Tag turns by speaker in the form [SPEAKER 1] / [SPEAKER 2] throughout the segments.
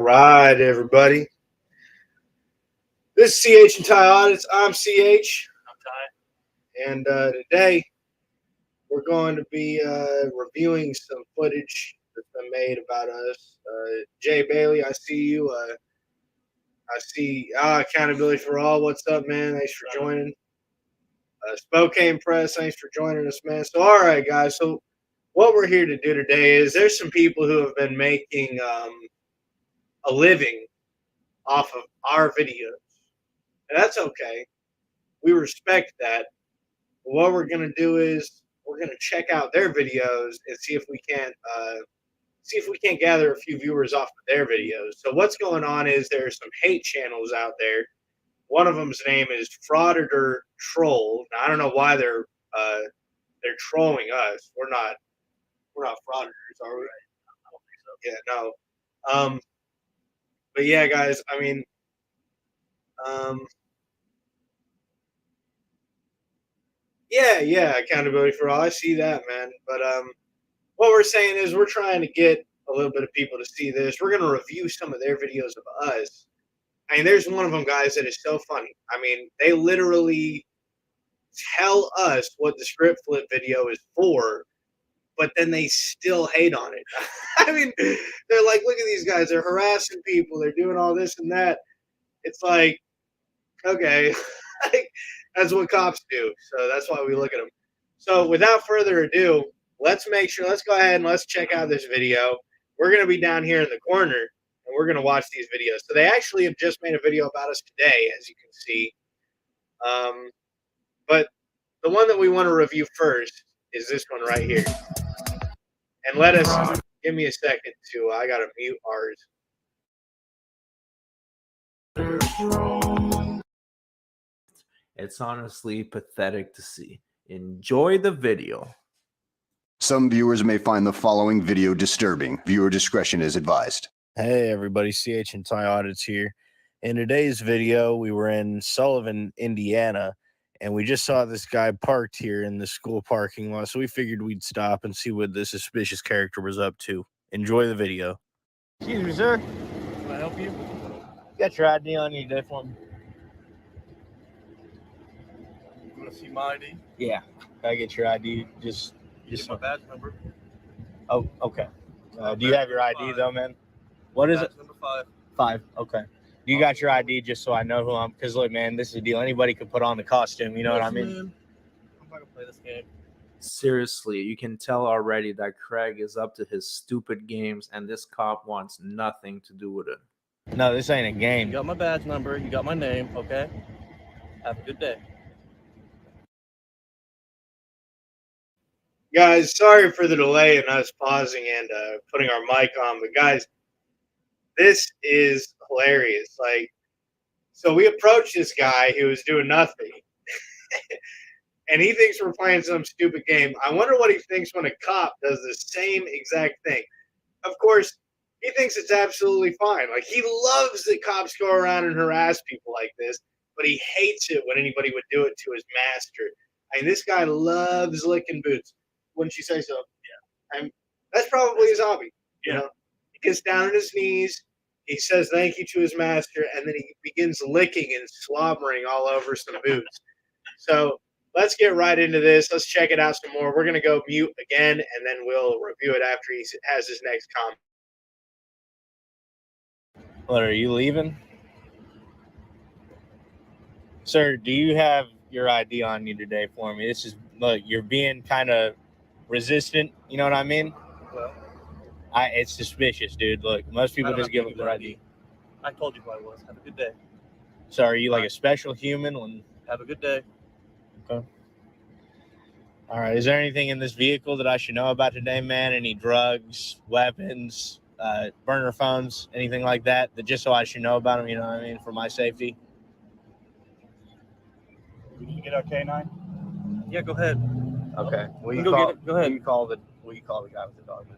[SPEAKER 1] right, everybody. This is CHandTY Audits. I'm CH. I'm Ty. And today we're going to be reviewing some footage that's been made about us. Jay Bailey, I see you. I see Accountability for All. What's up, man? Thanks for joining. Spokane Press, thanks for joining us, man. So, all right, guys. So, what we're here to do today is there's some people who have been making a living off of our videos. And that's okay. We respect that. But what we're going to do is we're going to check out their videos and see if we can't gather a few viewers off of their videos. So what's going on is there's some hate channels out there. One of them's name is Frauditor Troll. Now, I don't know why they're trolling us. We're not frauditors, are we? I don't think so. Yeah, no. But yeah, guys, I mean, yeah, Accountability for All. I see that, man. But what we're saying is we're trying to get a little bit of people to see this. We're going to review some of their videos of us. I mean, there's one of them, guys, that is so funny. I mean, they literally tell us what the script flip video is for, but then they still hate on it. I mean, they're like, look at these guys. They're harassing people. They're doing all this and that. It's like, okay, that's what cops do. So that's why we look at them. So without further ado, let's go ahead and let's check out this video. We're going to be down here in the corner, and we're going to watch these videos. So they actually have just made a video about us today, as you can see. But the one that we want to review first is this one right here. And give me a second to, I got to mute ours.
[SPEAKER 2] It's honestly pathetic to see. Enjoy the video.
[SPEAKER 3] Some viewers may find the following video disturbing. Viewer discretion is advised.
[SPEAKER 4] Hey everybody, CHandTY Audits here. In today's video, we were in Sullivan, Indiana, and we just saw this guy parked here in the school parking lot, so we figured we'd stop and see what this suspicious character was up to. Enjoy the video.
[SPEAKER 5] Excuse me, sir. Can I help you? You got your ID on you today for me? You want to see my ID? Yeah. Can I get your ID? Just my badge number. Oh, okay. Do you have your ID though, man? What is it? Number 5. 5. Okay. You got your ID just so I know who I'm. Because look, man, this is a deal. Anybody could put on the costume. You know what I mean? Man. I'm not gonna play this game.
[SPEAKER 2] Seriously, you can tell already that Craig is up to his stupid games, and this cop wants nothing to do with it.
[SPEAKER 4] No, this ain't a game.
[SPEAKER 5] You got my badge number. You got my name. Okay. Have a good day.
[SPEAKER 1] Guys, sorry for the delay in us pausing and putting our mic on, but guys, this is hilarious. Like, so we approached this guy who was doing nothing, and he thinks we're playing some stupid game. I wonder what he thinks when a cop does the same exact thing. Of course, he thinks it's absolutely fine. Like, he loves that cops go around and harass people like this, but he hates it when anybody would do it to his master. I mean, this guy loves licking boots. Wouldn't you say so? Yeah. And that's probably his hobby. You know, he gets down on his knees, he says thank you to his master, and then he begins licking and slobbering all over some boots. So let's get right into this. Let's check it out some more. We're going to go mute again, and then we'll review it after he has his next comment.
[SPEAKER 4] What, are you leaving? Sir, do you have your ID on you today for me? This is, look, you're being kind of resistant, you know what I mean?
[SPEAKER 5] Well,
[SPEAKER 4] it's suspicious, dude. Look, most people just give up their ID.
[SPEAKER 5] I told you who I was. Have a good day.
[SPEAKER 4] So are you like a special human?
[SPEAKER 5] Have a good day.
[SPEAKER 4] Okay. All right. Is there anything in this vehicle that I should know about today, man? Any drugs, weapons, burner phones, anything like that? That just so I should know about them, you know what I mean, for my safety?
[SPEAKER 5] We need to get our K9. Yeah, go ahead.
[SPEAKER 4] Okay.
[SPEAKER 5] Will you go ahead.
[SPEAKER 4] Will you call the guy with the dog, man?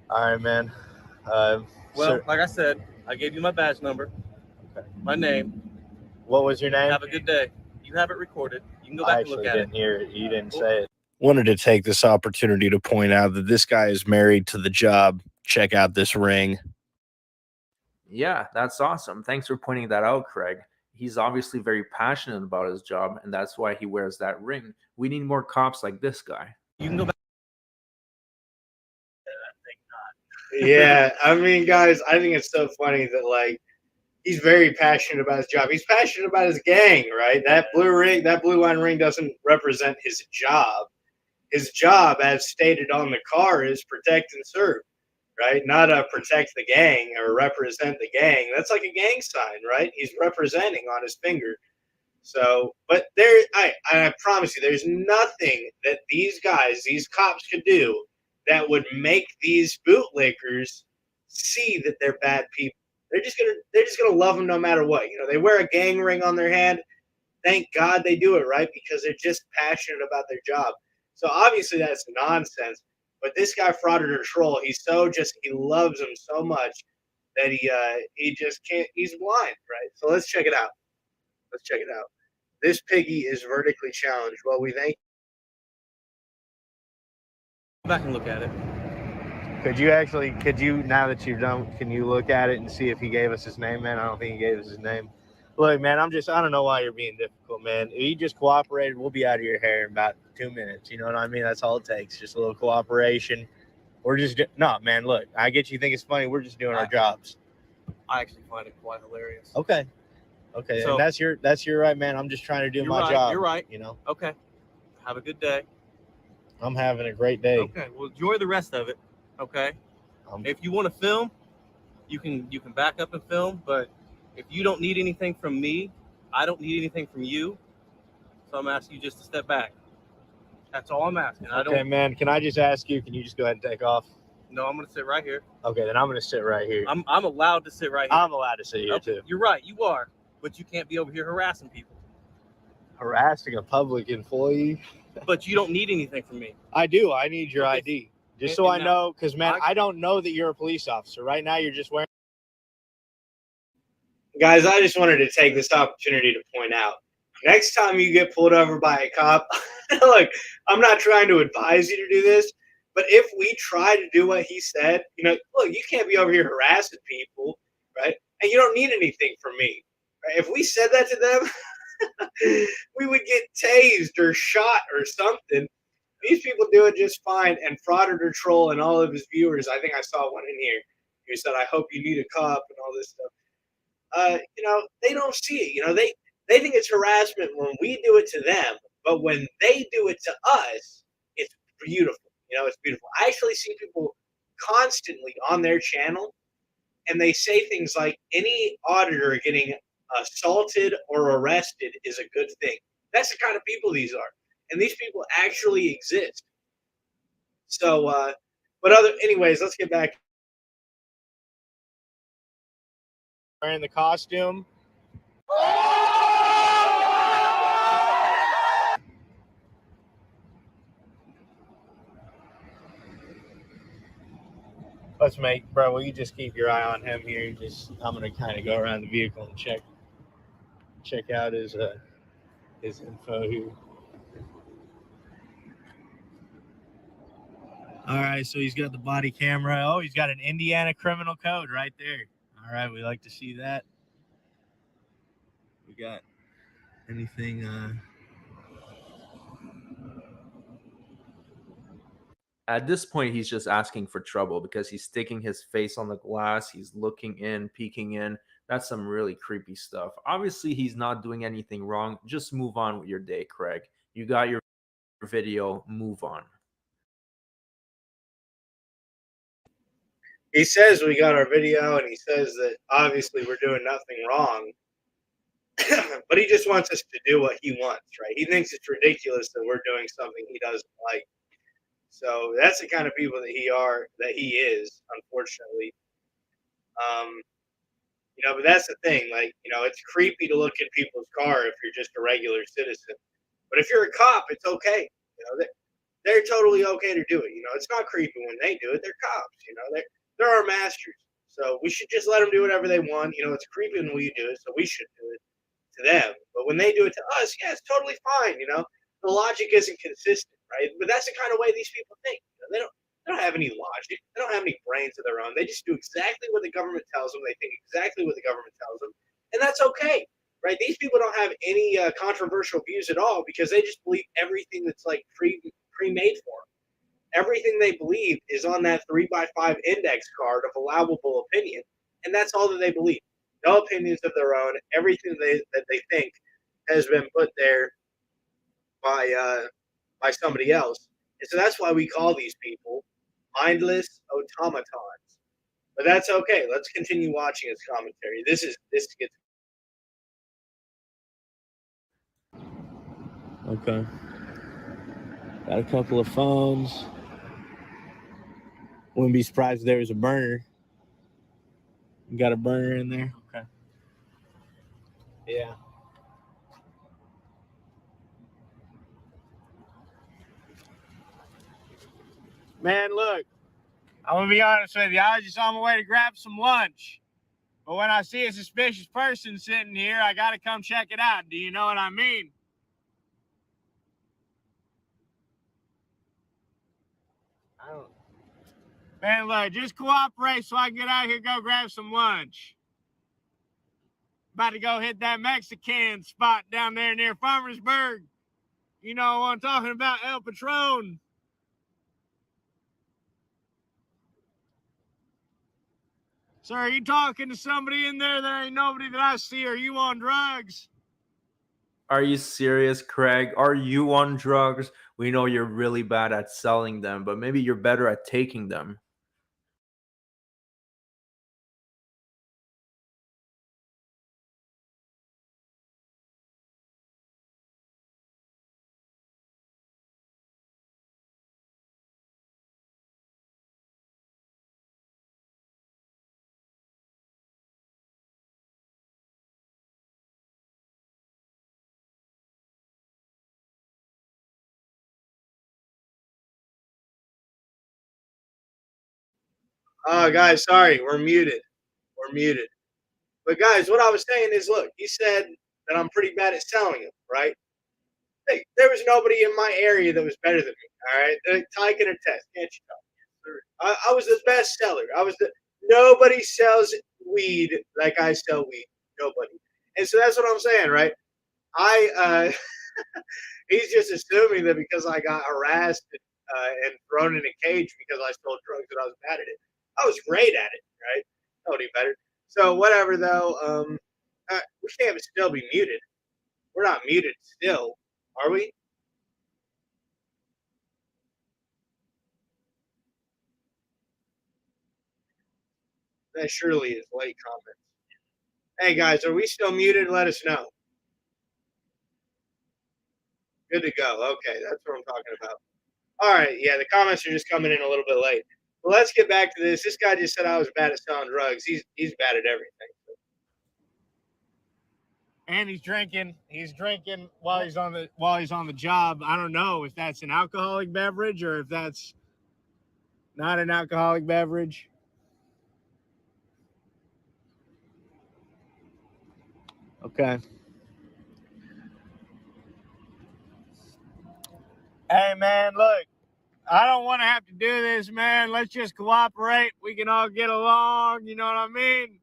[SPEAKER 4] All right, man.
[SPEAKER 5] Well,
[SPEAKER 4] sir,
[SPEAKER 5] like I said, I gave you my badge number, my name.
[SPEAKER 4] What was your name?
[SPEAKER 5] Have a good day. You have it recorded. You can go back and look at it.
[SPEAKER 4] I didn't hear it. You didn't say it. Wanted to take this opportunity to point out that this guy is married to the job. check out this ring.
[SPEAKER 2] Yeah, that's awesome. Thanks for pointing that out, Craig. He's obviously very passionate about his job, and that's why he wears that ring. We need more cops like this guy.
[SPEAKER 5] You can go back.
[SPEAKER 1] Yeah, I mean, guys, I think it's so funny that like he's very passionate about his job. He's passionate about his gang, right? That blue line ring doesn't represent his job. His job, as stated on the car, is protect and serve, right? Not protect the gang or represent the gang. That's like a gang sign, right? He's representing on his finger. So, but I promise you, there's nothing that these guys, these cops, could do that would make these bootlickers see that they're bad people. They're just gonna love them no matter what. You know, they wear a gang ring on their hand. Thank God they do it, right? Because they're just passionate about their job. So obviously that's nonsense. But this guy, Frauditor Troll, he loves him so much that he just can't. He's blind, right? So let's check it out. Let's check it out. This piggy is vertically challenged. Well, we thank.
[SPEAKER 5] Go back and look at it.
[SPEAKER 4] Could you, now that you've done, can you look at it and see if he gave us his name, man? I don't think he gave us his name. Look, man, I don't know why you're being difficult, man. If you just cooperated, we'll be out of your hair in about 2 minutes. You know what I mean? That's all it takes. Just a little cooperation. We're just, no, man, look, I get you think it's funny. We're just doing our jobs.
[SPEAKER 5] I actually find it quite hilarious.
[SPEAKER 4] Okay.
[SPEAKER 5] So,
[SPEAKER 4] and that's your right, man. I'm just trying to do my job.
[SPEAKER 5] You're right.
[SPEAKER 4] You know?
[SPEAKER 5] Okay. Have a good day.
[SPEAKER 4] I'm having a great day.
[SPEAKER 5] Okay. Well, enjoy the rest of it. Okay. If you want to film, you can back up and film. But if you don't need anything from me, I don't need anything from you. So I'm asking you just to step back. That's all I'm asking.
[SPEAKER 4] Okay, man. Can I just ask you? Can you just go ahead and take off?
[SPEAKER 5] No, I'm gonna sit right here.
[SPEAKER 4] Okay, then I'm gonna sit right here.
[SPEAKER 5] I'm allowed to sit right here.
[SPEAKER 4] I'm allowed to sit here too.
[SPEAKER 5] You're right. You are, but you can't be over here harassing people.
[SPEAKER 4] Harassing a public employee?
[SPEAKER 5] But you don't need anything from me.
[SPEAKER 4] I do. I need your ID. Just so I know, because, man, I don't know that you're a police officer. Right now, you're just wearing...
[SPEAKER 1] Guys, I just wanted to take this opportunity to point out, next time you get pulled over by a cop, look, I'm not trying to advise you to do this, but if we try to do what he said, you know, look, you can't be over here harassing people, right? And you don't need anything from me. Right? If we said that to them, we would get tased or shot or something. These people do it just fine. And Frauditor Troll and all of his viewers, I think I saw one in here who said, I hope you need a cop and all this stuff. You know, they don't see it. You know, they think it's harassment when we do it to them. But when they do it to us, it's beautiful. You know, it's beautiful. I actually see people constantly on their channel, and they say things like, any auditor getting assaulted or arrested is a good thing. That's the kind of people these are. And these people actually exist. So, anyways, let's get back.
[SPEAKER 4] Wearing the costume. Let's make, bro, will you just keep your eye on him here? I'm going to kind of go around the vehicle and check out his info here. All right, so he's got the body camera. Oh, he's got an Indiana criminal code right there. All right, we like to see that. We got anything?
[SPEAKER 2] At this point, he's just asking for trouble because he's sticking his face on the glass. He's looking in, peeking in. That's some really creepy stuff. Obviously, he's not doing anything wrong. Just move on with your day, Craig. You got your video. Move on.
[SPEAKER 1] He says we got our video, and he says that obviously we're doing nothing wrong. But he just wants us to do what he wants, right? He thinks it's ridiculous that we're doing something he doesn't like. So that's the kind of people that he is, unfortunately. You know, but that's the thing. Like, you know, it's creepy to look in people's car if you're just a regular citizen. But if you're a cop, it's okay. You know, they're totally okay to do it. You know, it's not creepy when they do it. They're cops. You know, they're our masters. So we should just let them do whatever they want. You know, it's creepy when we do it, so we should do it to them. But when they do it to us, yeah, it's totally fine. You know, the logic isn't consistent, right? But that's the kind of way these people think. You know, They don't have any logic. They don't have any brains of their own. They just do exactly what the government tells them. They think exactly what the government tells them, and that's okay, right? These people don't have any controversial views at all because they just believe everything that's like pre-made for them. Everything they believe is on that 3x5 index card of allowable opinion, and that's all that they believe. No opinions of their own. Everything that they think has been put there by somebody else, and so that's why we call these people mindless automatons. But that's okay. Let's continue watching his commentary. This gets
[SPEAKER 5] Okay. Got a couple of phones. Wouldn't be surprised if there was a burner. You got a burner in there? Okay. Yeah. Man, look, I'm going to be honest with you. I was just on my way to grab some lunch. But when I see a suspicious person sitting here, I got to come check it out. Do you know what I mean? I don't. Man, look, just cooperate so I can get out here and go grab some lunch. About to go hit that Mexican spot down there near Farmersburg. You know what I'm talking about, El Patron. Sir, are you talking to somebody in there? There ain't nobody that I see. Are you on drugs?
[SPEAKER 2] Are you serious, Craig? Are you on drugs? We know you're really bad at selling them, but maybe you're better at taking them.
[SPEAKER 1] oh guys, sorry, we're muted. We're muted. But guys, what I was saying is look, he said that I'm pretty bad at selling them, right? Hey, there was nobody in my area that was better than me. All right, Ty can attest, can't you tell? I was the best seller. Nobody sells weed like I sell weed. Nobody. And so that's what I'm saying, right? He's just assuming that because I got harassed and thrown in a cage because I sold drugs that I was bad at it. I was great at it, right? Nobody better. So whatever though, we can't still be muted. We're not muted still, are we? That surely is late comments. Hey guys, are we still muted? Let us know. Good to go. Okay, that's what I'm talking about. All right, yeah, the comments are just coming in a little bit late. But let's get back to this. This guy just said I was bad at selling drugs. He's bad at everything.
[SPEAKER 5] And he's drinking. He's drinking while he's on the job. I don't know if that's an alcoholic beverage or if that's not an alcoholic beverage. Okay. Hey man, look, I don't want to have to do this, man. Let's just cooperate. We can all get along. You know what I mean?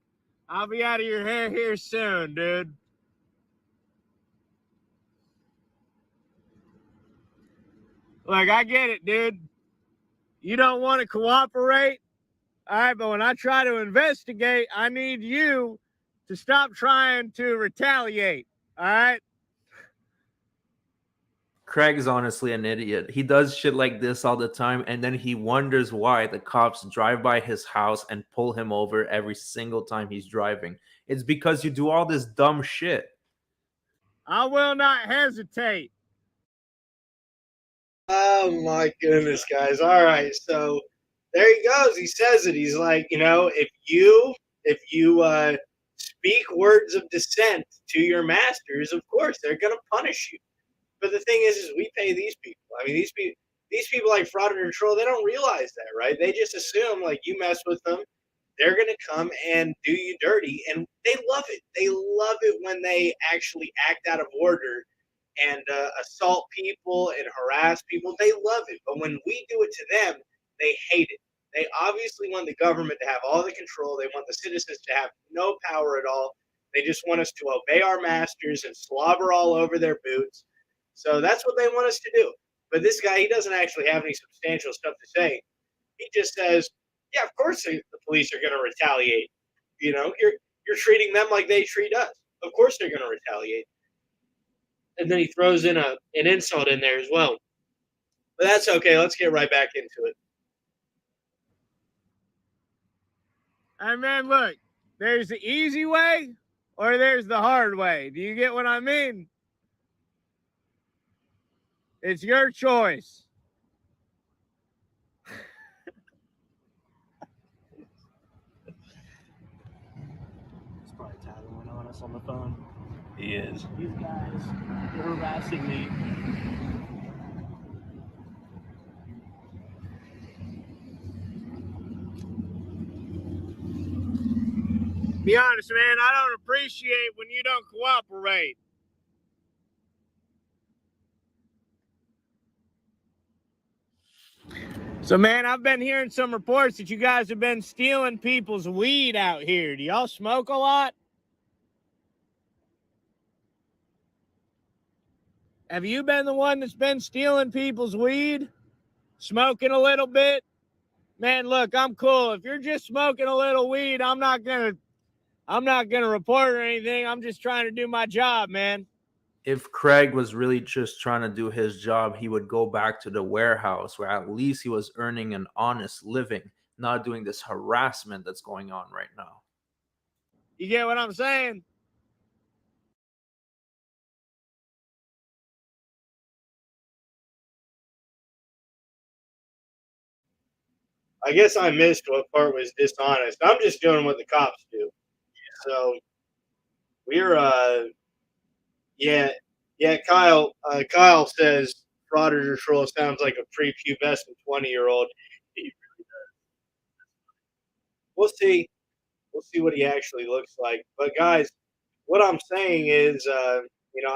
[SPEAKER 5] I'll be out of your hair here soon, dude. Look, I get it, dude. You don't want to cooperate. All right, but when I try to investigate, I need you to stop trying to retaliate. All right?
[SPEAKER 2] Craig is honestly an idiot. He does shit like this all the time, and then he wonders why the cops drive by his house and pull him over every single time he's driving. It's because you do all this dumb shit.
[SPEAKER 5] I will not hesitate.
[SPEAKER 1] Oh my goodness, guys. All right, so there he goes. He says it. He's like, if you speak words of dissent to your masters, of course they're gonna punish you. But the thing is we pay these people. I mean, these people like Fraud and Control, they don't realize that, right? They just assume like you mess with them, they're gonna come and do you dirty, and they love it. They love it when they actually act out of order and assault people and harass people. They love it. But when we do it to them, They hate it. They obviously want the government to have all the control. They want the citizens to have no power at all. They just want us to obey our masters and slobber all over their boots. So that's what they want us to do. But this guy, he doesn't actually have any substantial stuff to say. He just says, yeah, of course the police are going to retaliate. You know, you're treating them like they treat us. Of course they're going to retaliate. And then he throws in an insult in there as well. But that's okay. Let's get right back into it.
[SPEAKER 6] Hey, man, look, there's the easy way or there's the hard way. Do you get what I mean? It's your choice.
[SPEAKER 5] It's probably tattling on us on the phone. He is. These guys are harassing me.
[SPEAKER 6] Be honest, man, I don't appreciate when you don't cooperate. So, man, I've been hearing some reports that you guys have been stealing people's weed out here. Do y'all smoke a lot? Have you been the one that's been stealing people's weed? Smoking a little bit? Man, look, I'm cool. If you're just smoking a little weed, I'm not gonna report or anything. I'm just trying to do my job, man.
[SPEAKER 2] If Craig was really just trying to do his job, he would go back to the warehouse where at least he was earning an honest living, not doing this harassment that's going on right now.
[SPEAKER 6] You get what I'm saying?
[SPEAKER 1] I guess I missed what part was dishonest. I'm just doing what the cops do. So we're Kyle says Frauditor Troll sounds like a prepubescent 20-year-old. He really does. We'll see. We'll see what he actually looks like. But guys, what I'm saying is, I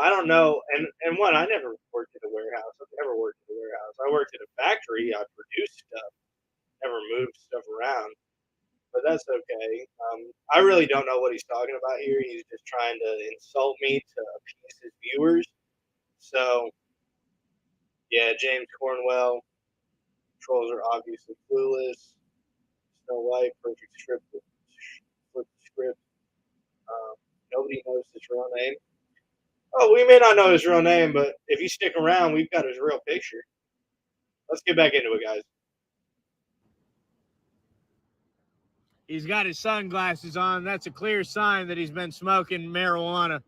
[SPEAKER 1] don't know. And one, I never worked at a warehouse. I've never worked at a warehouse. I worked at a factory. I produced stuff. Never moved stuff around. But that's okay. I really don't know what he's talking about here. He's just trying to insult me to appease his viewers. So, yeah, James Cornwell. Trolls are obviously clueless. Snow White, perfect script. Flip the script. Nobody knows his real name. Oh, we may not know his real name, but if you stick around, we've got his real picture. Let's get back into it, guys.
[SPEAKER 6] He's got his sunglasses on. That's a clear sign that he's been smoking marijuana.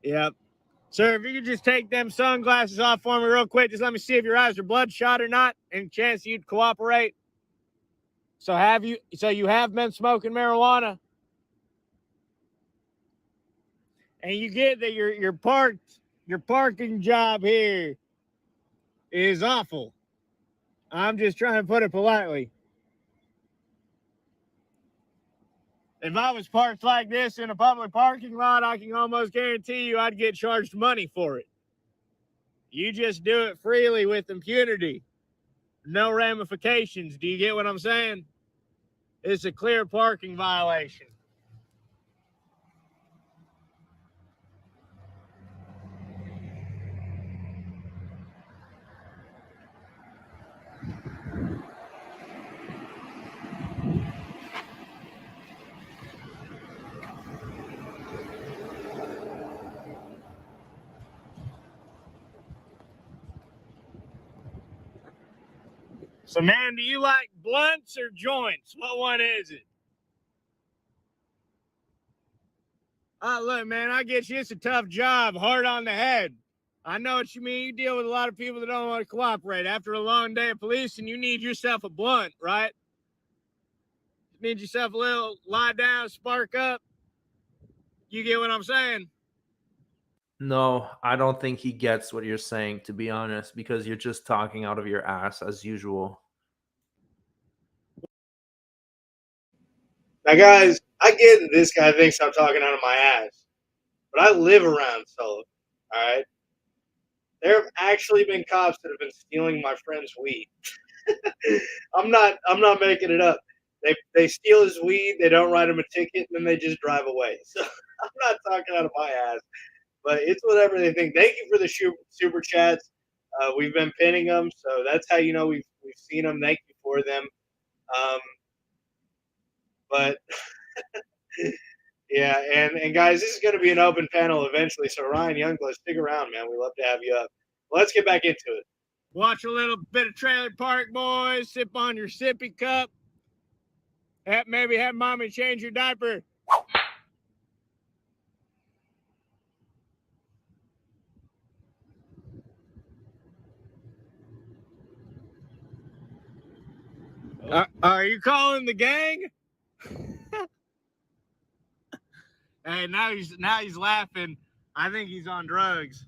[SPEAKER 6] Yep. Sir, if you could just take them sunglasses off for me real quick, just let me see if your eyes are bloodshot or not, and chance you'd cooperate. So you have been smoking marijuana? And you get that your parking job here is awful. I'm just trying to put it politely. If I was parked like this in a public parking lot, I can almost guarantee you I'd get charged money for it. You just do it freely with impunity. No ramifications. Do you get what I'm saying? It's a clear parking violation. So, man, do you like blunts or joints? What one is it? Look, man, I get you. It's a tough job, hard on the head. I know what you mean. You deal with a lot of people that don't want to cooperate. After a long day of policing, you need yourself a blunt, right? You need yourself a little lie down, spark up. You get what I'm saying?
[SPEAKER 2] No, I don't think he gets what you're saying, to be honest, because you're just talking out of your ass as usual.
[SPEAKER 1] Now, guys, I get that this guy thinks I'm talking out of my ass, but I live around Sullivan, all right? There have actually been cops that have been stealing my friend's weed. I'm not making it up. They steal his weed, they don't write him a ticket, and then they just drive away. So I'm not talking out of my ass, but it's whatever they think. Thank you for the super chats. We've been pinning them, so that's how you know we've seen them. Thank you for them. But yeah, and guys, this is going to be an open panel eventually. So Ryan Youngblood, stick around, man. We love to have you up. Let's get back into it.
[SPEAKER 6] Watch a little bit of Trailer Park Boys. Sip on your sippy cup. Maybe have mommy change your diaper. Are you calling the gang? Hey, now he's laughing. I think he's on drugs.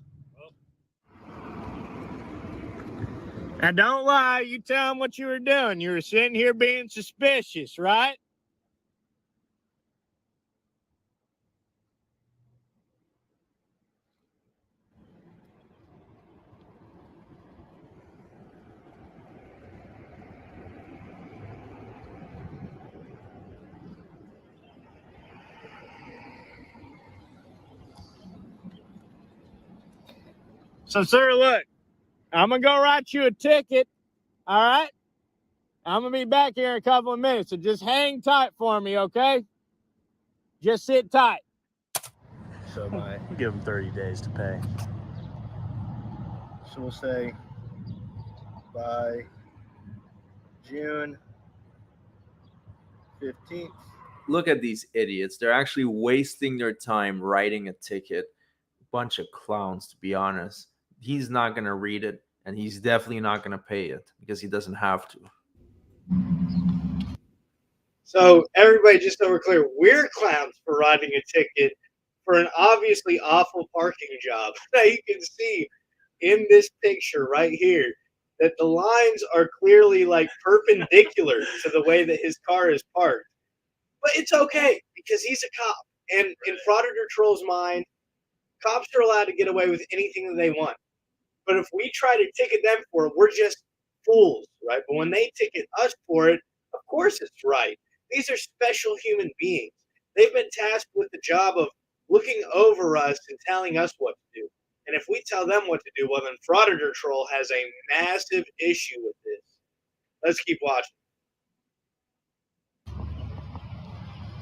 [SPEAKER 6] Now don't lie. You tell him what you were doing. You were sitting here being suspicious, right? So, sir, look, I'm going to go write you a ticket, all right? I'm going to be back here in a couple of minutes, so just hang tight for me, okay? Just sit tight.
[SPEAKER 4] So give them 30 days to pay. So we'll say by June 15th.
[SPEAKER 2] Look at these idiots. They're actually wasting their time writing a ticket. Bunch of clowns, to be honest. He's not going to read it, and he's definitely not going to pay it because he doesn't have to.
[SPEAKER 1] So everybody, just so we're clear, we're clowns for writing a ticket for an obviously awful parking job. Now you can see in this picture right here that the lines are clearly like perpendicular to the way that his car is parked. But it's okay because he's a cop. And in Frauditor Troll's mind, cops are allowed to get away with anything that they want. But if we try to ticket them for it, we're just fools, right? But when they ticket us for it, of course it's right. These are special human beings. They've been tasked with the job of looking over us and telling us what to do. And if we tell them what to do, well, then Frauditor Troll has a massive issue with this. Let's keep watching.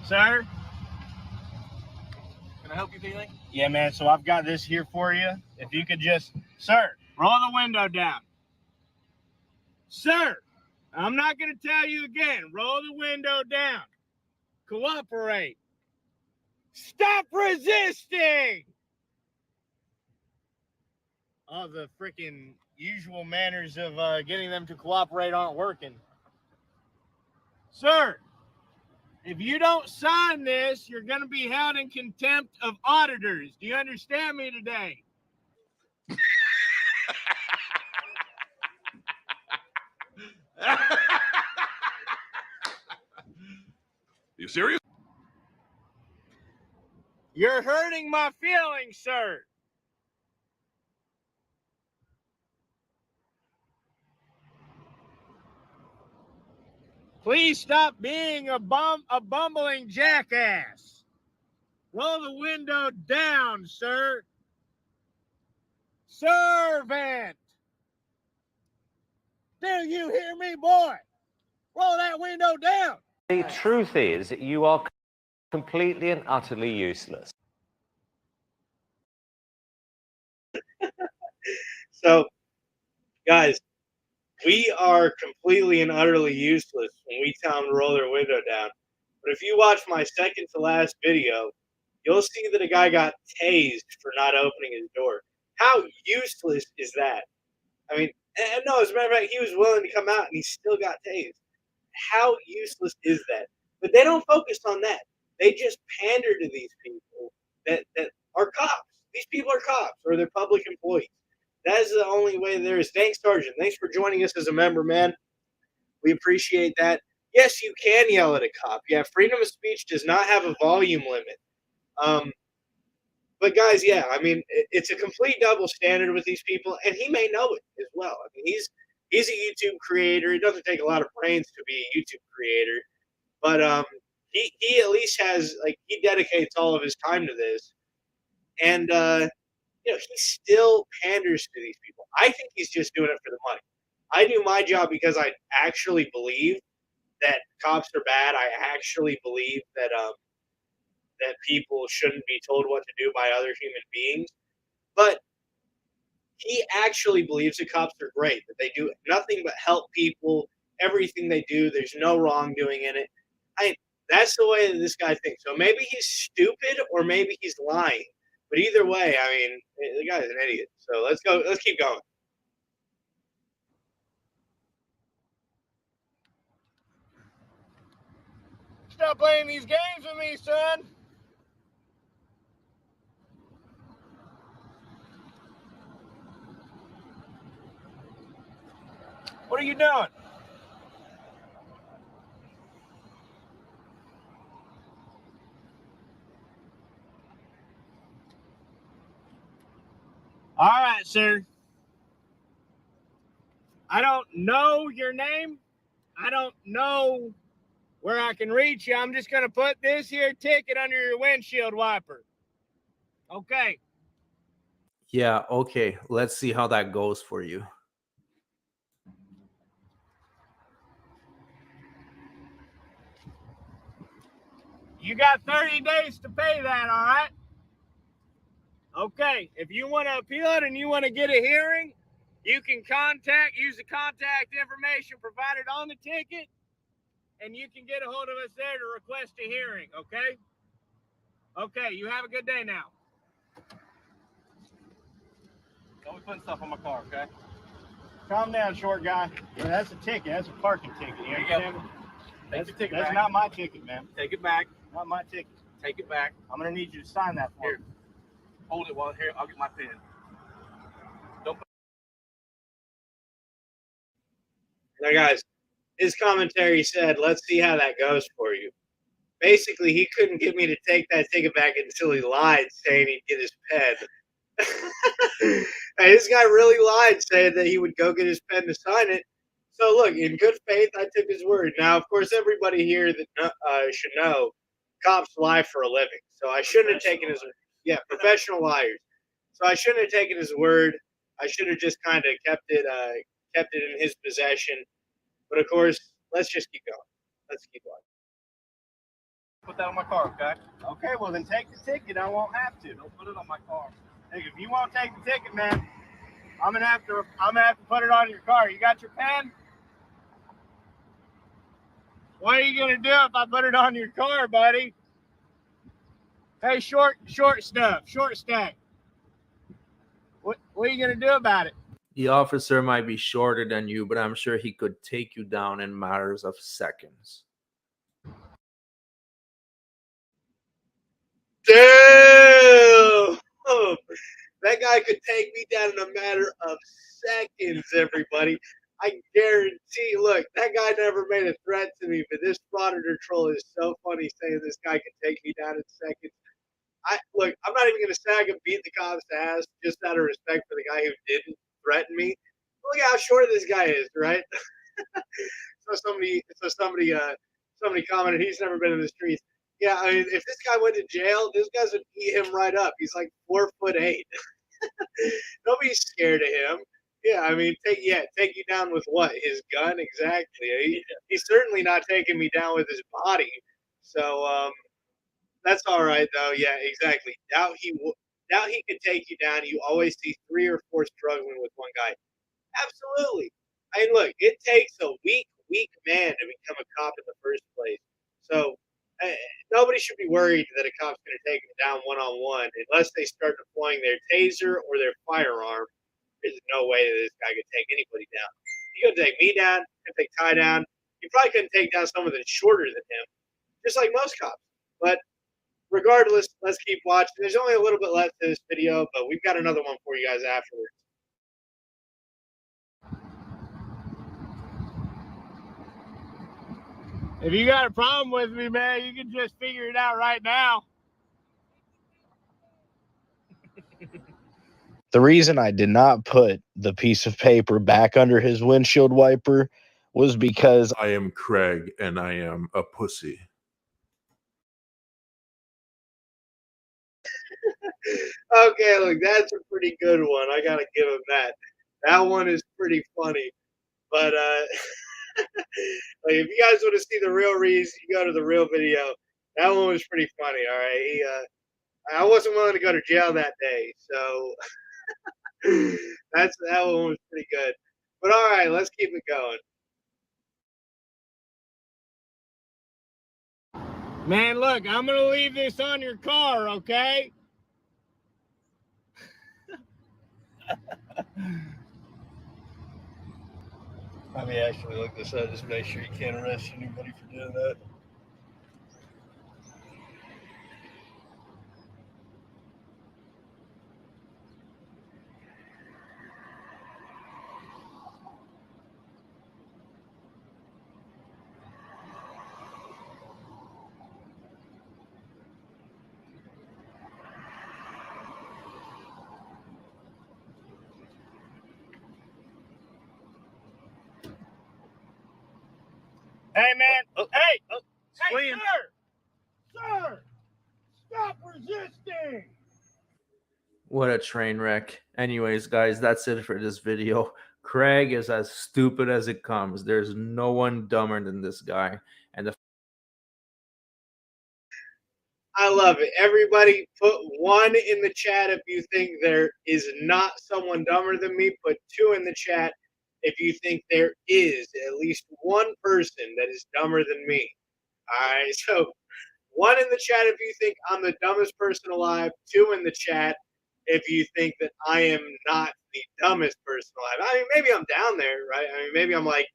[SPEAKER 6] Sir?
[SPEAKER 5] Can I help you with anything?
[SPEAKER 6] Yeah, man, so I've got this here for you. If you could just, sir, roll the window down. Sir, I'm not going to tell you again. Roll the window down. Cooperate. Stop resisting! All the freaking usual manners of getting them to cooperate aren't working. Sir, if you don't sign this, you're going to be held in contempt of auditors. Do you understand me today?
[SPEAKER 7] You serious?
[SPEAKER 6] You're hurting my feelings, sir. Please stop being a bumbling jackass. Roll the window down, sir. Servant. Do you hear me, boy? Roll that window down.
[SPEAKER 8] The truth is, you are completely and utterly useless.
[SPEAKER 1] So, guys, we are completely and utterly useless when we tell them to roll their window down. But if you watch my second to last video, you'll see that a guy got tased for not opening his door. How useless is that? I mean, and no, as a matter of fact, he was willing to come out and he still got tased. How useless is that? But they don't focus on that. They just pander to these people that are cops. These people are cops or they're public employees. That is the only way there is. Thanks, Sergeant. Thanks for joining us as a member, man. We appreciate that. Yes, you can yell at a cop. Yeah, freedom of speech does not have a volume limit. But guys, yeah, I mean, it's a complete double standard with these people, and he may know it as well. I mean, he's a YouTube creator. It doesn't take a lot of brains to be a YouTube creator, but he at least has like he dedicates all of his time to this, and you know, he still panders to these people. I think he's just doing it for the money. I do my job because I actually believe that cops are bad. I actually believe that people shouldn't be told what to do by other human beings. But he actually believes that cops are great, that they do nothing but help people. Everything they do, there's no wrongdoing in it. That's the way that this guy thinks. So maybe he's stupid or maybe he's lying. But either way, I mean, the guy's an idiot. So let's go. Let's keep going.
[SPEAKER 6] Stop playing these games with me, son. What are you doing? All right, sir. I don't know your name. I don't know where I can reach you. I'm just going to put this here ticket under your windshield wiper. Okay.
[SPEAKER 2] Yeah, okay. Let's see how that goes for you.
[SPEAKER 6] You got 30 days to pay that, all right? Okay. If you want to appeal it and you want to get a hearing, you can use the contact information provided on the ticket, and you can get a hold of us there to request a hearing, okay? Okay, you have a good day now. Don't be putting stuff on my car, okay? Calm down, short guy. Yeah, that's a ticket. That's a parking ticket. You understand? That's not my ticket, man. Take it back. Not my ticket. Take it back. I'm going to need you to sign that for me. Hold it while here. I'll get my pen. Don't.
[SPEAKER 1] Now, guys, his commentary said, let's see how that goes for you. Basically, he couldn't get me to take that ticket back until he lied, saying he'd get his pen. Hey, this guy really lied, saying that he would go get his pen to sign it. So, look, in good faith, I took his word. Now, of course, everybody here that should know, cops lie for a living. So I shouldn't have taken his – professional liars. So I shouldn't have taken his word. I should have just kind of kept it in his possession. But, of course, let's just keep going. Let's keep going.
[SPEAKER 6] Put that on my car, okay? Okay, well, then take the ticket. I won't have to. Don't put it on my car. Hey, if you won't take the ticket, man, I'm gonna have to put it on your car. You got your pen? What are you gonna do if I put it on your car, buddy? Hey, short stack. What are you gonna do about it?
[SPEAKER 2] The officer might be shorter than you, but I'm sure he could take you down in matters of seconds.
[SPEAKER 1] Damn! That guy could take me down in a matter of seconds, everybody. I guarantee. Look, that guy never made a threat to me, but this Frauditor troll is so funny saying this guy can take me down in seconds. Look, I'm not even going to say I can beat the cop's ass just out of respect for the guy who didn't threaten me. Look how short this guy is, right? Somebody commented he's never been in the streets. Yeah, I mean, if this guy went to jail, this guy's would eat him right up. He's like 4'8". Nobody's scared of him. Yeah, I mean, take you down with what? His gun? Exactly. He's certainly not taking me down with his body. So that's all right, though. Yeah, exactly. Doubt he could take you down. You always see 3 or 4 struggling with one guy. Absolutely. I mean, look, it takes a weak man to become a cop in the first place. So nobody should be worried that a cop's going to take them down one-on-one unless they start deploying their taser or their firearm. There's no way that this guy could take anybody down. He could take me down, he could take Ty down. He probably couldn't take down someone that's shorter than him, just like most cops. But regardless, let's keep watching. There's only a little bit left to this video, but we've got another one for you guys afterwards.
[SPEAKER 6] If you got a problem with me, man, you can just figure it out right now.
[SPEAKER 4] The reason I did not put the piece of paper back under his windshield wiper was because
[SPEAKER 7] I am Craig, and I am a pussy.
[SPEAKER 1] Okay, look, that's a pretty good one. I gotta give him that. That one is pretty funny. But like, if you guys want to see the real reason, you go to the real video. That one was pretty funny. All right, I wasn't willing to go to jail that day, so that one was pretty good. But all right, let's keep it going.
[SPEAKER 6] Man, look, I'm gonna leave this on your car, okay?
[SPEAKER 5] Let me actually look this up. Just make sure you can't arrest anybody for doing that.
[SPEAKER 6] Hey, man. Hey,
[SPEAKER 5] Swing.
[SPEAKER 6] sir, stop resisting.
[SPEAKER 2] What a train wreck. Anyways, guys, that's it for this video. Craig is as stupid as it comes. There's no one dumber than this guy. And the
[SPEAKER 1] I love it. Everybody put 1 in the chat if you think there is not someone dumber than me. Put 2 in the chat if you think there is at least one person that is dumber than me. All right, so 1 in the chat if you think I'm the dumbest person alive. 2 in the chat if you think that I am not the dumbest person alive. I mean, maybe I'm down there, right? I mean, maybe I'm like,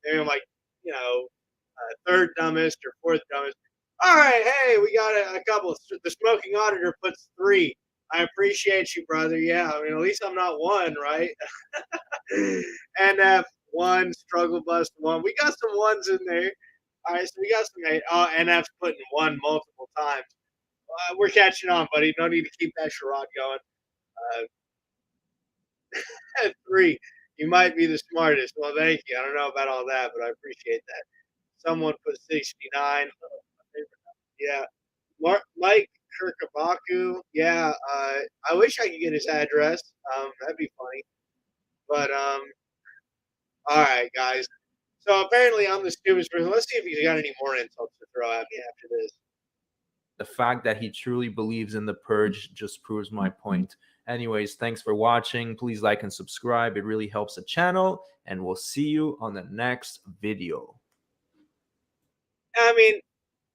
[SPEAKER 1] you know, third dumbest or fourth dumbest. All right, hey, we got a couple. The smoking auditor puts 3. I appreciate you, brother. Yeah, I mean, at least I'm not 1, right? NF 1, struggle bust 1. We got some 1s in there. All right, so we got some 8. Oh, NF's putting 1 multiple times. We're catching on, buddy. No need to keep that charade going. 3, you might be the smartest. Well, thank you. I don't know about all that, but I appreciate that. Someone put 69. Yeah. Mike Kirkabaku. Yeah. I wish I could get his address. That'd be funny. But all right, guys. So apparently I'm the stupidest person. Let's see if he's got any more insults to throw at me after this.
[SPEAKER 2] The fact that he truly believes in the purge just proves my point. Anyways, thanks for watching. Please like and subscribe. It really helps the channel. And we'll see you on the next video.
[SPEAKER 1] I mean,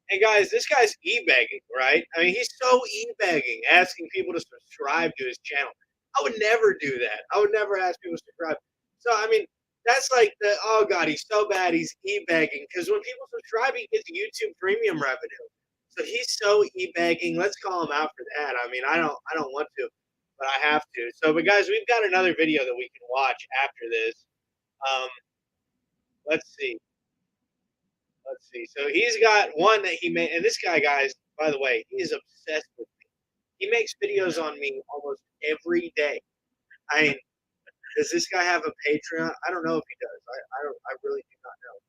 [SPEAKER 1] hey guys, this guy's e-begging, right? I mean, he's so e-begging, asking people to subscribe to his channel. I would never do that. I would never ask people to subscribe. So, I mean, that's like oh God, he's so bad, he's e-begging. Because when people subscribe, he gets YouTube premium revenue. So he's so e-begging. Let's call him out for that. I mean, I don't want to, but I have to. So, but guys, we've got another video that we can watch after this. Let's see. Let's see. So he's got one that he made, and this guy, guys, by the way, he is obsessed with me. He makes videos on me almost every day. I mean, does this guy have a Patreon? I don't know if he does. I really do not know.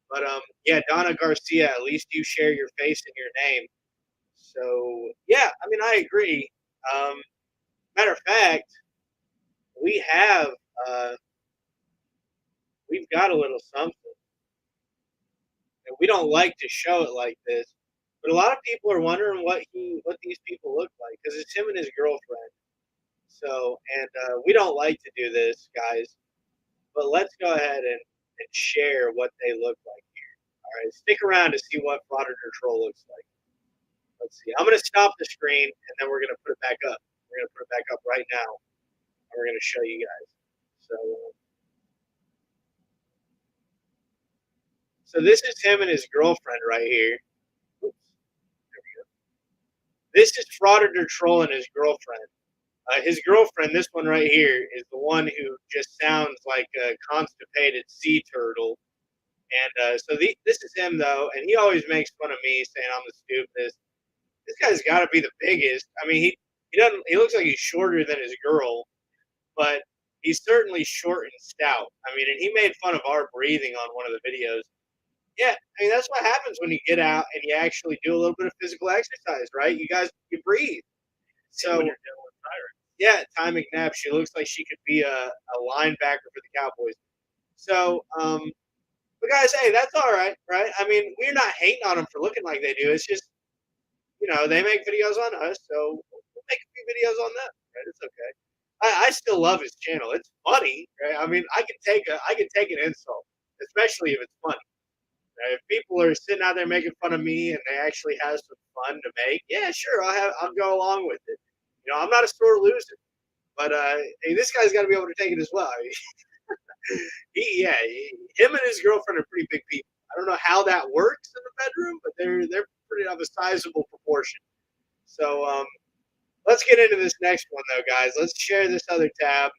[SPEAKER 1] But yeah, Donna Garcia. At least you share your face and your name. So yeah, I mean, I agree. Matter of fact, we have we've got a little something. And we don't like to show it like this, but a lot of people are wondering what these people look like because it's him and his girlfriend. So, and we don't like to do this, guys. But let's go ahead and share what they look like here. All right, stick around to see what Frauditor Troll looks like. Let's see. I'm going to stop the screen, and then we're going to put it back up. We're going to put it back up right now, and we're going to show you guys. So this is him and his girlfriend right here. Oops. There we go. This is Frauditor Troll and his girlfriend. His girlfriend, this one right here, is the one who just sounds like a constipated sea turtle. And so this is him, though, and he always makes fun of me, saying I'm the stupidest. This guy's got to be the biggest. I mean, He doesn't. He looks like he's shorter than his girl, but he's certainly short and stout. I mean, and he made fun of our breathing on one of the videos. Yeah, I mean that's what happens when you get out and you actually do a little bit of physical exercise, right? You breathe. So yeah, Ty McNabb, she looks like she could be a linebacker for the Cowboys. So, but guys, hey, that's all right, right? I mean, we're not hating on them for looking like they do. It's just, they make videos on us, so we'll make a few videos on them, right? It's okay. I still love his channel. It's funny, right? I mean, I can take an insult, especially if it's funny. Right? If people are sitting out there making fun of me and they actually have some fun to make, yeah, sure, I'll go along with it. I'm not a sore loser, but hey, this guy's got to be able to take it as well. I mean, him and his girlfriend are pretty big people. I don't know how that works in the bedroom, but they're pretty of a sizable proportion. So let's get into this next one though, guys. Let's share this other tab.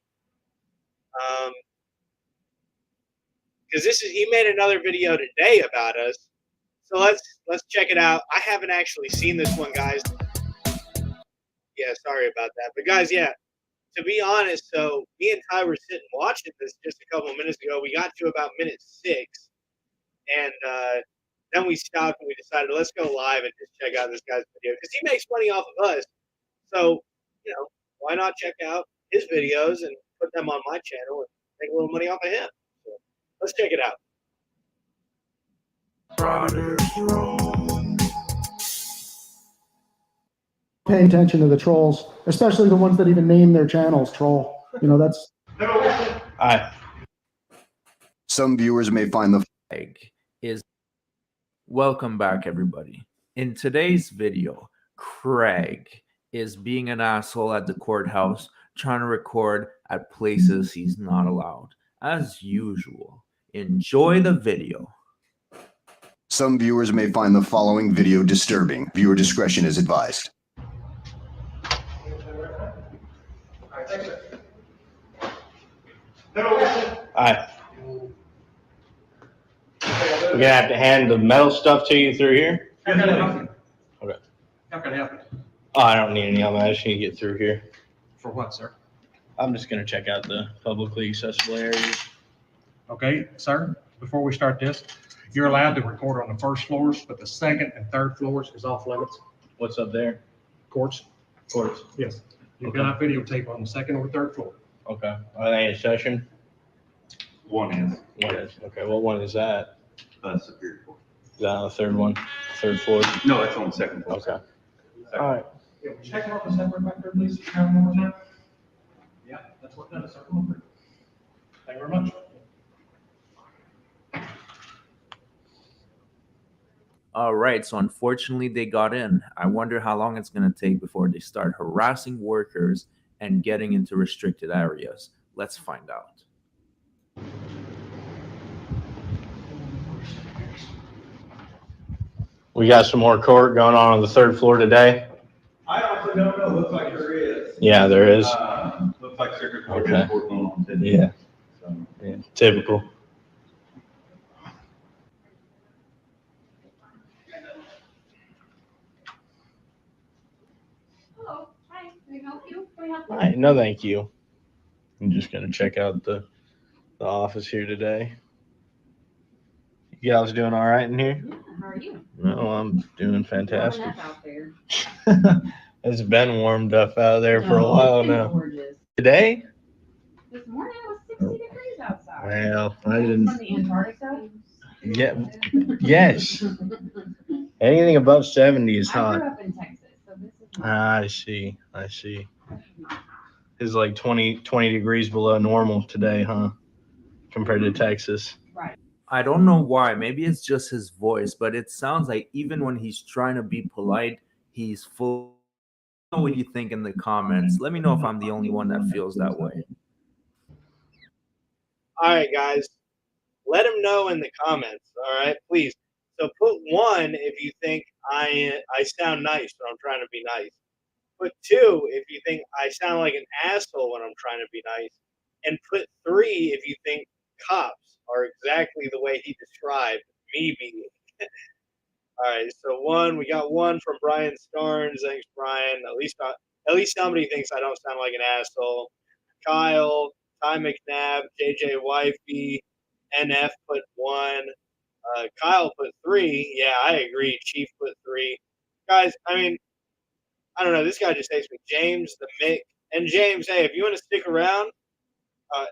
[SPEAKER 1] Because he made another video today about us. So let's check it out. I haven't actually seen this one, guys. Yeah, sorry about that. But guys, yeah, to be honest, so me and Ty were sitting watching this just a couple of minutes ago. We got to about minute 6, and then we stopped and we decided let's go live and just check out this guy's video because he makes money off of us. So why not check out his videos and put them on my channel and make a little money off of him? So let's check it out.
[SPEAKER 9] Pay attention to the trolls, especially the ones that even name their channels troll. That's.
[SPEAKER 5] Hi.
[SPEAKER 3] Some viewers may find the
[SPEAKER 2] is welcome back, everybody. In today's video, Craig is being an asshole at the courthouse, trying to record at places he's not allowed. As usual, enjoy the video.
[SPEAKER 3] Some viewers may find the following video disturbing. Viewer discretion is advised.
[SPEAKER 5] Hi. We're gonna have to hand the metal stuff to you through here. Okay.
[SPEAKER 10] How can I help you?
[SPEAKER 5] Oh, I don't need any help. I just need to get through here.
[SPEAKER 10] For what, sir?
[SPEAKER 5] I'm just gonna check out the publicly accessible areas.
[SPEAKER 10] Okay, sir, before we start this, you're allowed to record on the first floors, but the second and third floors is off limits.
[SPEAKER 5] What's up there?
[SPEAKER 10] Courts?
[SPEAKER 5] Courts.
[SPEAKER 10] Yes. You cannot videotape on the second or third floor.
[SPEAKER 5] Okay. Are they in session?
[SPEAKER 11] One is.
[SPEAKER 5] One is. Okay, what one is that?
[SPEAKER 11] Superior Court.
[SPEAKER 5] Is that on the third one? Third floor?
[SPEAKER 11] No, that's on the second floor.
[SPEAKER 5] Okay. All right.
[SPEAKER 10] Yeah, would you check out the separate back there, please? Count one more time. Yeah, that's what done. Circle number. Thank you very much.
[SPEAKER 2] All right, so unfortunately they got in. I wonder how long it's going to take before they start harassing workers and getting into restricted areas. Let's find out.
[SPEAKER 5] We got some more court going on the third floor today.
[SPEAKER 11] I also don't know. Looks like there is.
[SPEAKER 5] Yeah, there is.
[SPEAKER 11] Looks like circuit court
[SPEAKER 5] Okay.
[SPEAKER 11] has court going on today.
[SPEAKER 5] Yeah.
[SPEAKER 11] So,
[SPEAKER 5] Yeah. Typical.
[SPEAKER 12] Hello, hi, can I help you? Can we help you?
[SPEAKER 5] All right, no, thank you. I'm just gonna check out the office here today. You guys doing all right in here?
[SPEAKER 12] Yeah, how are you?
[SPEAKER 5] No, I'm doing fantastic.
[SPEAKER 12] Warming up out there.
[SPEAKER 5] It's been warmed up out there for a
[SPEAKER 12] No,
[SPEAKER 5] while
[SPEAKER 12] it's been
[SPEAKER 5] now.
[SPEAKER 12] gorgeous.
[SPEAKER 5] Today?
[SPEAKER 12] This morning it was 60 degrees outside.
[SPEAKER 5] Well, I
[SPEAKER 12] From
[SPEAKER 5] didn't.
[SPEAKER 12] the Antarctica?
[SPEAKER 5] Yeah. Yes. Anything above 70 is
[SPEAKER 12] I
[SPEAKER 5] hot.
[SPEAKER 12] grew up in Texas, so this is
[SPEAKER 5] I see. I see. It's like 20 degrees below normal today, huh? Compared to Texas.
[SPEAKER 12] right.
[SPEAKER 2] I don't know why. Maybe it's just his voice, but it sounds like even when he's trying to be polite, he's full. Let me know what you think in the comments. Let me know if I'm the only one that feels that way.
[SPEAKER 1] All right, guys. Let him know in the comments. All right, please. So put 1 if you think I sound nice when I'm trying to be nice. Put 2 if you think I sound like an asshole when I'm trying to be nice. And put 3 if you think cops are exactly the way he described me being. All right, so we got one from Brian Starnes. Thanks, Brian. At At least somebody thinks I don't sound like an asshole. Kyle, Ty McNabb, JJ Wifey, NF put 1. Kyle put 3. Yeah, I agree. Chief put 3. Guys, I mean, I don't know. This guy just hates me. James, the Mick. And James, hey, if you want to stick around, anonymous.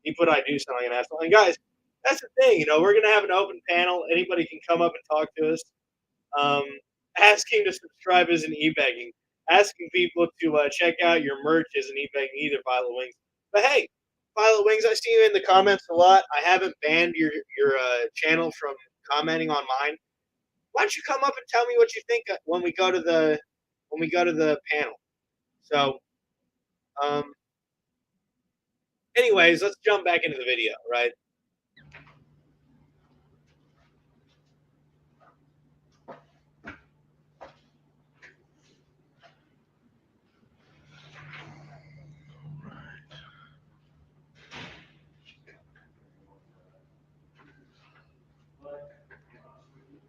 [SPEAKER 1] He put I do sound like an asshole. And guys, that's the thing. We're going to have an open panel. Anybody can come up and talk to us. Asking to subscribe isn't e-begging. Asking people to check out your merch isn't e-begging either, Violet Wings. But hey, Violet Wings, I see you in the comments a lot. I haven't banned your channel from commenting on mine. Why don't you come up and tell me what you think when we go to the panel? So, anyways, let's jump back into the video, right?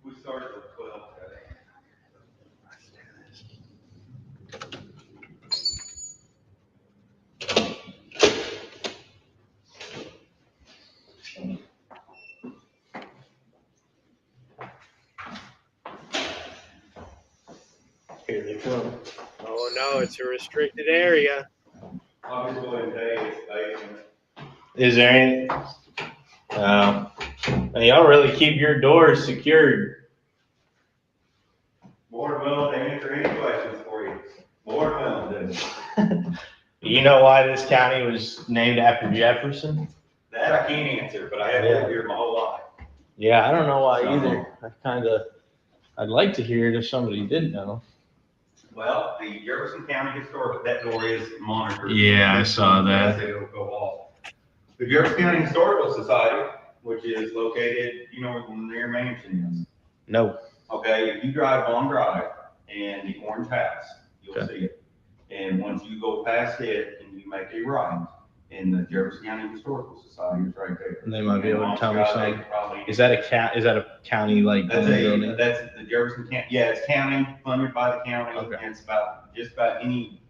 [SPEAKER 11] We started with 12 today.
[SPEAKER 5] Here they come.
[SPEAKER 1] Oh no, it's a restricted area.
[SPEAKER 11] I'll just go ahead and tell you it's basement.
[SPEAKER 5] Is there any? And y'all really keep your doors secured.
[SPEAKER 11] More than willing to answer any questions for you. More than willing to.
[SPEAKER 5] You know why this county was named after Jefferson?
[SPEAKER 11] That I can't answer, but I have lived here my whole life.
[SPEAKER 5] Yeah, I don't know why either. I'd like to hear it if somebody did know.
[SPEAKER 11] Well, the Jefferson County Historical, that door is monitored.
[SPEAKER 5] Yeah, I saw that.
[SPEAKER 11] It'll go off. The Jefferson County Historical Society, which is located, where the near mansion is.
[SPEAKER 5] No.
[SPEAKER 11] Okay, if you drive Vaughn Drive and the Orange House, you'll see it. And once you go past it and you make a right, and the Jefferson County Historical Society is right there.
[SPEAKER 5] And they might be able to tell me something. Is that a county like building?
[SPEAKER 11] That's the Jefferson County. Yeah, it's county, funded by the county. Okay. And it's just about any.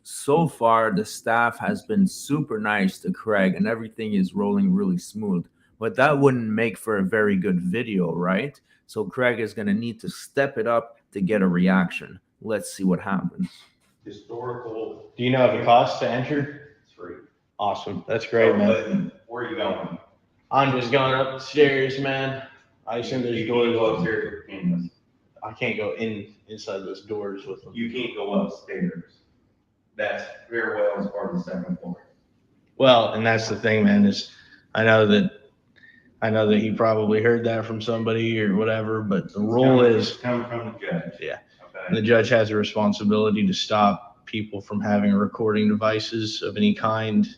[SPEAKER 2] So far, the staff has been super nice to Craig and everything is rolling really smooth. But that wouldn't make for a very good video, right? So Craig is going to need to step it up to get a reaction. Let's see what happens.
[SPEAKER 11] Historical.
[SPEAKER 5] Do you know if it costs to enter?
[SPEAKER 11] It's free.
[SPEAKER 5] Awesome. That's great, man.
[SPEAKER 11] Where are you going?
[SPEAKER 5] I'm just going up the stairs, man. I assume there's doors
[SPEAKER 11] upstairs.
[SPEAKER 5] I can't go inside those doors with them.
[SPEAKER 11] You can't go upstairs. That's very well as part of the second floor.
[SPEAKER 5] Well, and that's the thing, man, is I know that he probably heard that from somebody or whatever, but the rule is
[SPEAKER 11] coming from the judge.
[SPEAKER 5] Yeah.
[SPEAKER 11] Okay.
[SPEAKER 5] And the judge has a responsibility to stop people from having recording devices of any kind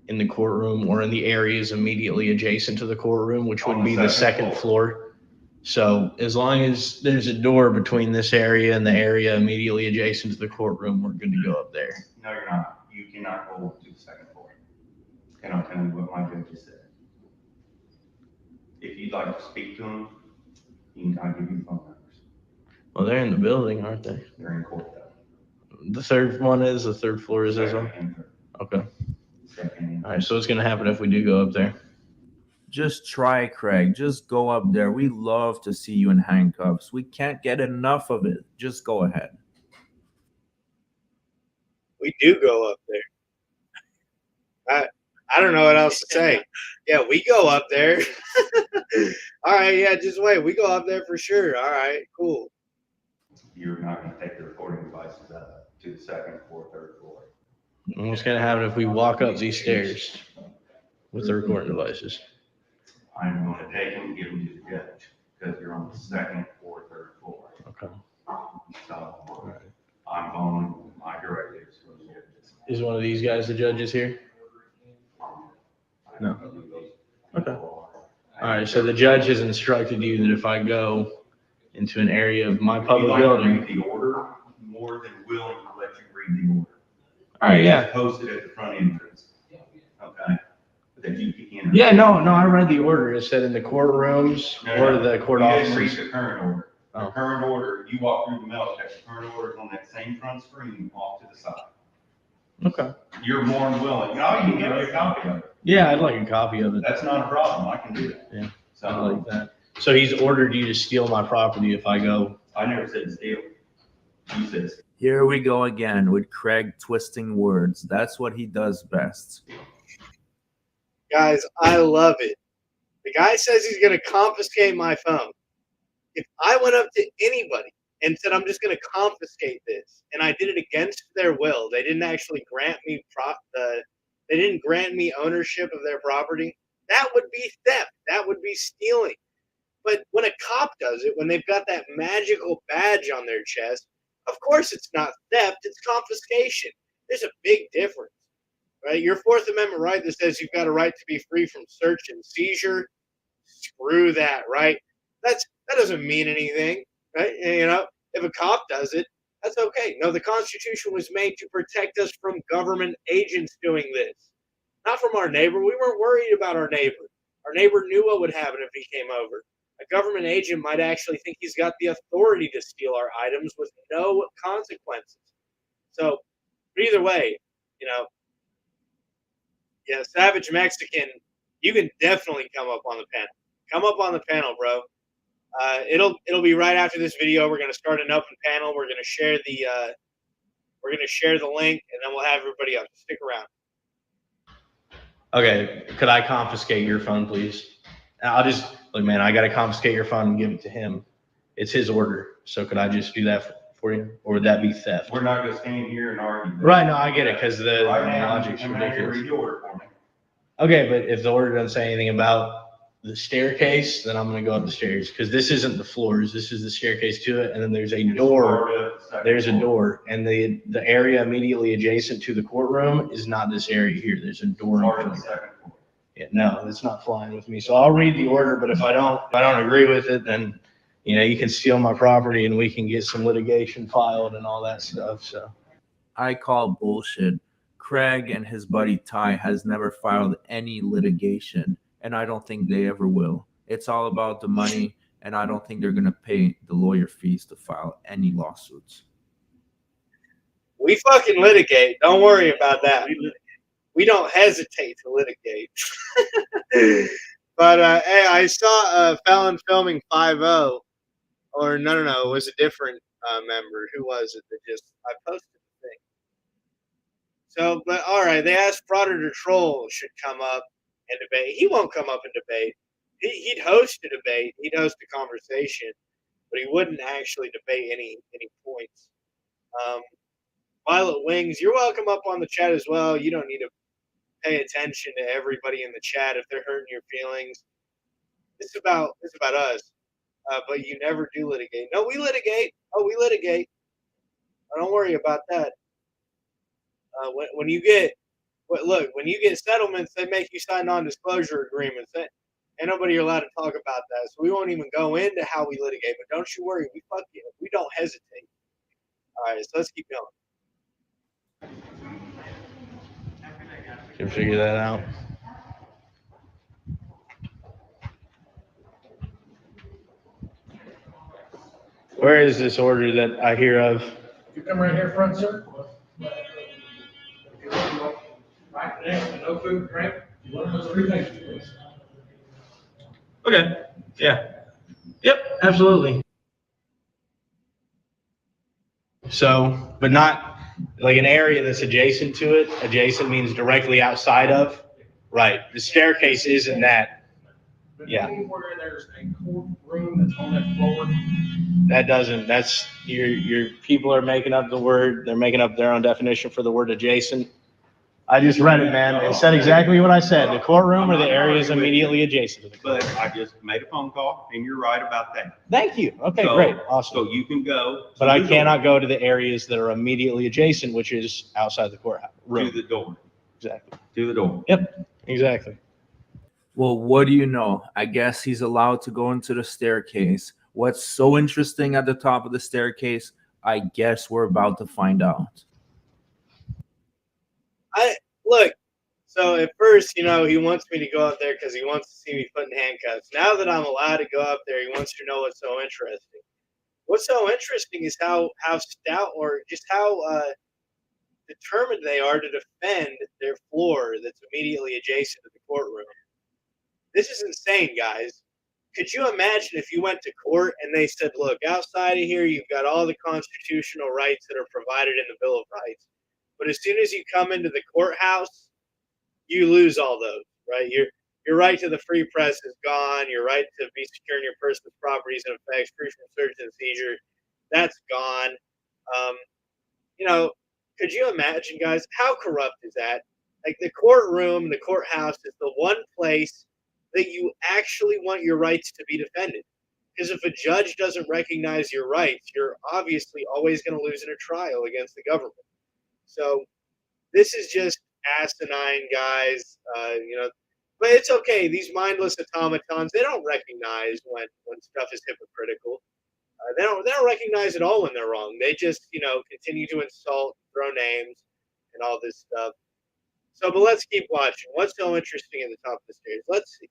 [SPEAKER 5] in the courtroom or in the areas immediately adjacent to the courtroom, which would be the second floor. So as long as there's a door between this area and the area immediately adjacent to the courtroom, we're good to go up there.
[SPEAKER 11] No, you're not. You cannot go up to the second floor. And I'll tell you what my judge has said. If you'd like to speak to them, I'll give you phone numbers.
[SPEAKER 5] Well, they're in the building, aren't they?
[SPEAKER 11] They're in Courthouse.
[SPEAKER 5] The third floor is this one? Okay. All right, so what's going to happen if we do go up there?
[SPEAKER 2] Just try, Craig. Just go up there. We love to see you in handcuffs. We can't get enough of it. Just go ahead.
[SPEAKER 1] We do go up there. I don't know what else to say. Yeah, we go up there. All right, yeah, just wait. We go up there for sure. All right, cool.
[SPEAKER 11] You're not going to take the recording devices up to the second or third floor.
[SPEAKER 5] And what's going to happen if we walk up these stairs with the recording devices?
[SPEAKER 11] I'm going to take them and give them to the judge because you're on the second or third floor.
[SPEAKER 5] Okay.
[SPEAKER 11] So I'm following my directives from the judges.
[SPEAKER 5] Is one of these guys the judges here? No. Okay. All right. So the judge has instructed you that if I go into an area of my public building,
[SPEAKER 11] read the order, more than willing to let you read the order.
[SPEAKER 5] All right. Yeah.
[SPEAKER 11] It's posted at the front entrance. Okay. That you can enter
[SPEAKER 5] Yeah, no, I read the order. It said in the courtrooms or the court
[SPEAKER 11] You didn't read
[SPEAKER 5] offices.
[SPEAKER 11] the current order. The
[SPEAKER 5] Oh.
[SPEAKER 11] current order, you walk through the mail check, the current order is on that same front screen off to the side.
[SPEAKER 5] Okay.
[SPEAKER 11] You're more than willing. No, you can give me a copy of it.
[SPEAKER 5] Yeah, I'd like a copy of it.
[SPEAKER 11] That's not a problem. I can do that.
[SPEAKER 5] Yeah.
[SPEAKER 11] So
[SPEAKER 5] I like that. So he's ordered you to steal my property if I go.
[SPEAKER 11] I never said steal. He says.
[SPEAKER 2] Here we go again with Craig twisting words. That's what he does best.
[SPEAKER 1] Guys, I love it. The guy says he's going to confiscate my phone. If I went up to anybody and said, I'm just going to confiscate this, and I did it against their will, they didn't actually grant me they didn't grant me ownership of their property, that would be theft. That would be stealing. But when a cop does it, when they've got that magical badge on their chest, of course it's not theft, it's confiscation. There's a big difference, right? Your Fourth Amendment right that says you've got a right to be free from search and seizure, screw that, right? That doesn't mean anything, right? You know, if a cop does it, that's okay. No, the Constitution was made to protect us from government agents doing this, not from our neighbor. We weren't worried about our neighbor. Our neighbor knew what would happen if he came over. A government agent might actually think he's got the authority to steal our items with no consequences. So, either way, you know, yeah, Savage Mexican, you can definitely come up on the panel. Come up on the panel, bro. It'll be right after this video. We're gonna start an open panel. We're gonna share the link, and then we'll have everybody up. Stick around.
[SPEAKER 5] Okay, could I confiscate your phone, please? I'll just look, man. I gotta confiscate your phone and give it to him. It's his order, so could I just do that for you, or would that be theft?
[SPEAKER 11] We're not gonna stand here and argue.
[SPEAKER 5] Right? No, I get it because the
[SPEAKER 11] Right now,
[SPEAKER 5] logic's
[SPEAKER 11] I'm not here to
[SPEAKER 5] ridiculous.
[SPEAKER 11] read the order for me.
[SPEAKER 5] Okay, but if the order doesn't say anything about the staircase, then I'm gonna go up the stairs because this isn't the floors. This is the staircase to it, and then there's a door. There's a door, and the area immediately adjacent to the courtroom is not this area here. There's a door. Yeah, no, it's not flying with me. So I'll read the order, but if I don't agree with it, then you know you can steal my property and we can get some litigation filed and all that stuff. So
[SPEAKER 2] I call bullshit. Craig and his buddy Ty has never filed any litigation, and I don't think they ever will. It's all about the money, and I don't think they're going to pay the lawyer fees to file any lawsuits.
[SPEAKER 1] We fucking litigate. Don't worry about that. We don't hesitate to litigate. But hey, I saw Felon Filming 5-0, or no, it was a different member. Who was it that I posted the thing. So, but all right, they asked Frauditor Troll should come up and debate. He won't come up and debate. He'd host a debate. He'd host a conversation, but he wouldn't actually debate any points. Violet Wings, you're welcome up on the chat as well. You don't need to pay attention to everybody in the chat if they're hurting your feelings. It's about us. But you never do litigate. No, we litigate. Oh, we litigate. Don't worry about that. When you get settlements, they make you sign non-disclosure agreements. Ain't nobody allowed to talk about that. So we won't even go into how we litigate. But don't you worry, we don't hesitate. All right, so let's keep going.
[SPEAKER 5] can figure that out. Where is this order that I hear of?
[SPEAKER 10] You come right here front, sir. Right next to no food, drink. You want those three things, please.
[SPEAKER 5] Okay. Yeah. Yep. Absolutely. So, but not like an area that's adjacent to it. Adjacent means directly outside of. Right. The staircase isn't that. Yeah.
[SPEAKER 10] Anywhere there's a courtroom that's on that floor.
[SPEAKER 5] That's your people are making up the word. They're making up their own definition for the word adjacent. I just read it, man. It said exactly what I said. The courtroom or the areas immediately adjacent to the courtroom.
[SPEAKER 11] But I just made a phone call, and you're right about that.
[SPEAKER 5] Thank you. Okay, great. Awesome.
[SPEAKER 11] So you can go.
[SPEAKER 5] But I cannot go to the areas that are immediately adjacent, which is outside the courthouse room.
[SPEAKER 11] To the door.
[SPEAKER 5] Exactly.
[SPEAKER 11] To the door.
[SPEAKER 5] Yep, exactly.
[SPEAKER 2] Well, what do you know? I guess he's allowed to go into the staircase. What's so interesting at the top of the staircase? I guess we're about to find out.
[SPEAKER 1] So at first, he wants me to go up there because he wants to see me put in handcuffs. Now that I'm allowed to go up there, he wants to know what's so interesting. What's so interesting is how stout or just how determined they are to defend their floor that's immediately adjacent to the courtroom. This is insane, guys. Could you imagine if you went to court and they said, look, outside of here, you've got all the constitutional rights that are provided in the Bill of Rights. But as soon as you come into the courthouse, you lose all those, right? Your right to the free press is gone. Your right to be securing your person's properties and effects, free from search and seizure, that's gone. Could you imagine, guys, how corrupt is that? Like the courtroom, the courthouse is the one place that you actually want your rights to be defended. Because if a judge doesn't recognize your rights, you're obviously always going to lose in a trial against the government. So this is just asinine, guys. But it's okay. These mindless automatons, they don't recognize when stuff is hypocritical. They don't recognize at all when they're wrong. They just continue to insult, throw names, and all this stuff. So, but let's keep watching. What's so interesting at the top of the stairs? Let's see.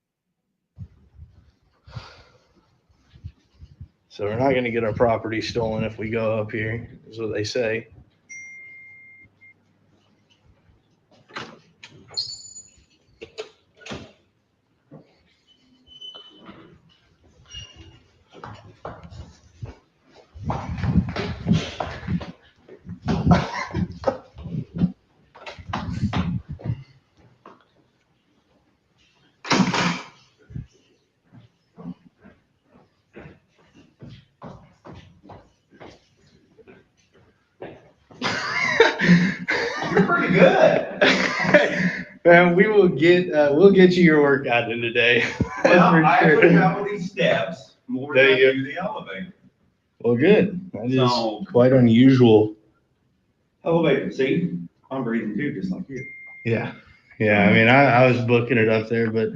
[SPEAKER 4] So we're not going to get our property stolen if we go up here, is what they say.
[SPEAKER 11] You're pretty good.
[SPEAKER 4] Man, we'll get you your workout in today.
[SPEAKER 11] Well, I actually travel these steps more than I do the elevator.
[SPEAKER 4] Well, good. That is quite unusual.
[SPEAKER 11] Elevator, see? I'm breathing too, just like you.
[SPEAKER 4] Yeah. I mean, I was booking it up there, but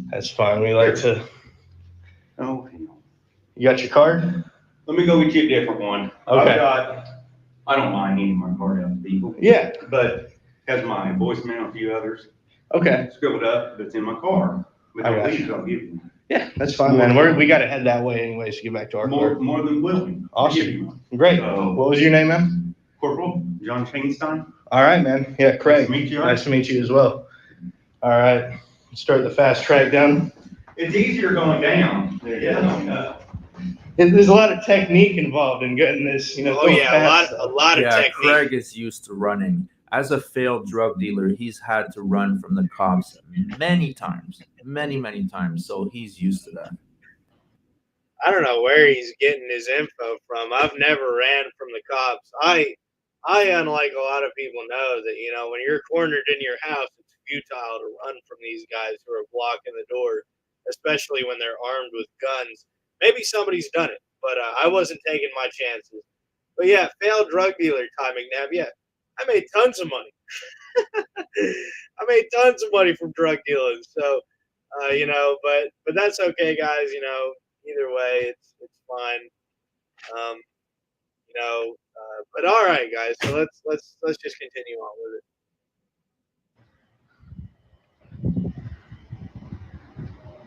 [SPEAKER 4] that's fine. We like to.
[SPEAKER 11] Oh, hang on.
[SPEAKER 4] You got your card?
[SPEAKER 11] Let me go get you a different one.
[SPEAKER 4] Okay.
[SPEAKER 11] I don't mind handing my card out to people.
[SPEAKER 4] Yeah.
[SPEAKER 11] But has my voicemail and a few others.
[SPEAKER 4] Okay.
[SPEAKER 11] Scribbled up that's in my car. But
[SPEAKER 4] I got
[SPEAKER 11] please
[SPEAKER 4] you.
[SPEAKER 11] don't give me.
[SPEAKER 4] Yeah, that's fine, man. We got to head that way anyways to get back to our
[SPEAKER 11] More
[SPEAKER 4] court.
[SPEAKER 11] than willing.
[SPEAKER 4] Awesome.
[SPEAKER 11] To give you one.
[SPEAKER 4] Great.
[SPEAKER 11] So,
[SPEAKER 4] What was your name, man?
[SPEAKER 11] Corporal John Chainstein.
[SPEAKER 4] All right, man. Yeah, Craig.
[SPEAKER 11] Nice to meet you.
[SPEAKER 4] Nice to meet you as well. All right. Start the fast track down.
[SPEAKER 11] It's easier going down than it is going up.
[SPEAKER 4] There's a lot of technique involved in getting this,
[SPEAKER 1] Oh yeah, a lot of technique.
[SPEAKER 2] Craig is used to running. As a failed drug dealer, he's had to run from the cops many times, many times. So he's used to that.
[SPEAKER 1] I don't know where he's getting his info from. I've never ran from the cops. I unlike a lot of people, know that when you're cornered in your house, it's futile to run from these guys who are blocking the door, especially when they're armed with guns. Maybe somebody's done it, but I wasn't taking my chances. But yeah, failed drug dealer timing nab. Yeah, I made tons of money. I made tons of money from drug dealing. So, but that's okay, guys. Either way, it's fine. But all right, guys. So let's just continue on with
[SPEAKER 4] it.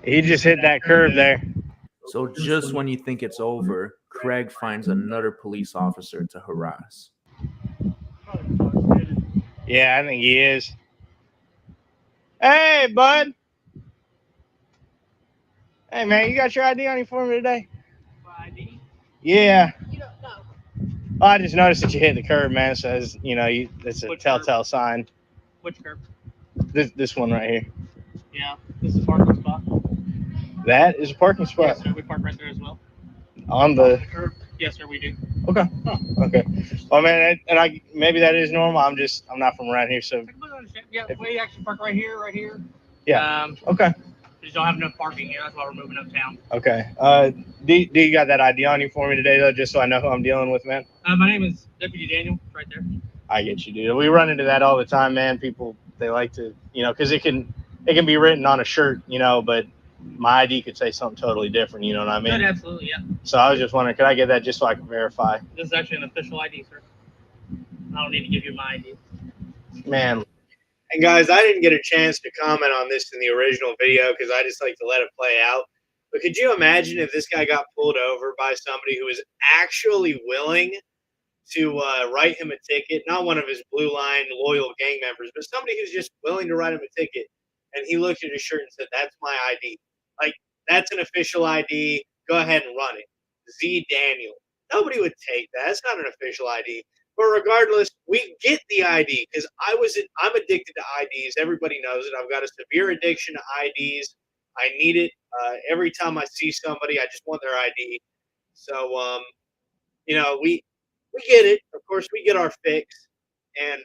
[SPEAKER 4] He just hit that curve there.
[SPEAKER 2] So just when you think it's over, Craig finds another police officer to harass.
[SPEAKER 4] Yeah, I think he is. Hey, bud. Hey, man, you got your ID on you for me today?
[SPEAKER 13] My ID?
[SPEAKER 4] Yeah.
[SPEAKER 13] You don't know.
[SPEAKER 4] Oh, I just noticed that you hit the curb, man. It says, it's a telltale sign.
[SPEAKER 13] Which curb?
[SPEAKER 4] This one right here.
[SPEAKER 13] Yeah, this is a parking spot.
[SPEAKER 4] That is a parking spot.
[SPEAKER 13] Yes, sir. We park right there as well.
[SPEAKER 4] On the
[SPEAKER 13] curb? Yes, sir, we do.
[SPEAKER 4] Okay. Okay. Well, man, and maybe that is normal. I'm not from around here, so.
[SPEAKER 13] I completely understand. Yeah, we actually park right here.
[SPEAKER 4] Yeah. Okay.
[SPEAKER 13] We just don't have enough parking here. That's why we're moving uptown.
[SPEAKER 4] Okay. Do you got that ID on you for me today, though, just so I know who I'm dealing with, man?
[SPEAKER 13] My name is Deputy Daniel. It's right there.
[SPEAKER 4] I get you, dude. We run into that all the time, man. People, they like to, because it can be written on a shirt, but my ID could say something totally different. You know what I mean?
[SPEAKER 13] Absolutely, yeah.
[SPEAKER 4] So I was just wondering, could I get that just so I can verify?
[SPEAKER 13] This is actually an official ID, sir. I don't need to give you my ID.
[SPEAKER 4] Man.
[SPEAKER 1] And guys, I didn't get a chance to comment on this in the original video because I just like to let it play out. But could you imagine if this guy got pulled over by somebody who was actually willing to write him a ticket, not one of his blue line loyal gang members, but somebody who's just willing to write him a ticket, and he looked at his shirt and said, "That's my ID. Like, that's an official ID. Go ahead and run it. Z Daniel." Nobody would take that. That's not an official ID. But regardless, we get the ID because I'm addicted to IDs. Everybody knows it. I've got a severe addiction to IDs. I need it every time I see somebody. I just want their ID. So, we get it. Of course, we get our fix. And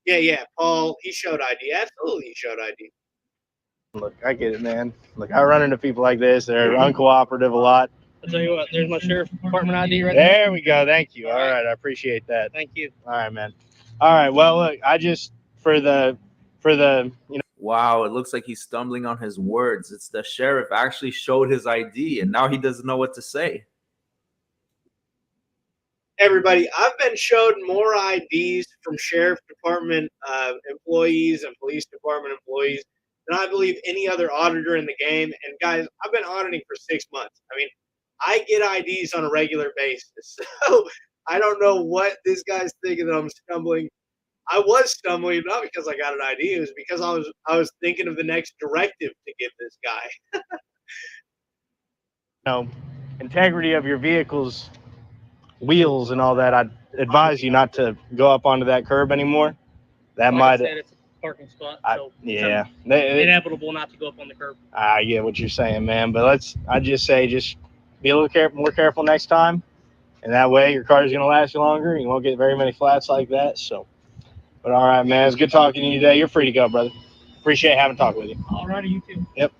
[SPEAKER 1] yeah, Paul, he showed ID. Absolutely, he showed ID.
[SPEAKER 5] Look, I get it, man. Look, I run into people like this. They're uncooperative a lot.
[SPEAKER 13] I'll tell you what, there's my sheriff's department ID right there.
[SPEAKER 5] There we go. Thank you. All right, I appreciate that.
[SPEAKER 13] Thank you.
[SPEAKER 5] All right, man. All right. Well, look, I just for the
[SPEAKER 2] Wow, it looks like he's stumbling on his words. It's the sheriff actually showed his ID, and now he doesn't know what to say.
[SPEAKER 1] Everybody, I've been showed more IDs from sheriff department employees and police department employees than I believe any other auditor in the game. And guys, I've been auditing for 6 months. I mean, I get IDs on a regular basis. So I don't know what this guy's thinking that I'm stumbling. I was stumbling not because I got an ID, it was because I was thinking of the next directive to give this guy.
[SPEAKER 5] Integrity of your vehicle's wheels and all that, I'd advise you not to go up onto that curb anymore. That
[SPEAKER 13] Like
[SPEAKER 5] might.
[SPEAKER 13] I said, it's a parking spot, so
[SPEAKER 5] Yeah.
[SPEAKER 13] it's inevitable not to go up on the curb.
[SPEAKER 5] I get what you're saying, man. But I just say, just be a little more careful next time. And that way your car is going to last you longer. You won't get very many flats like that. So, but all right, man. It's good talking to you today. You're free to go, brother. Appreciate having talked with you.
[SPEAKER 13] All righty, you too.
[SPEAKER 5] Yep.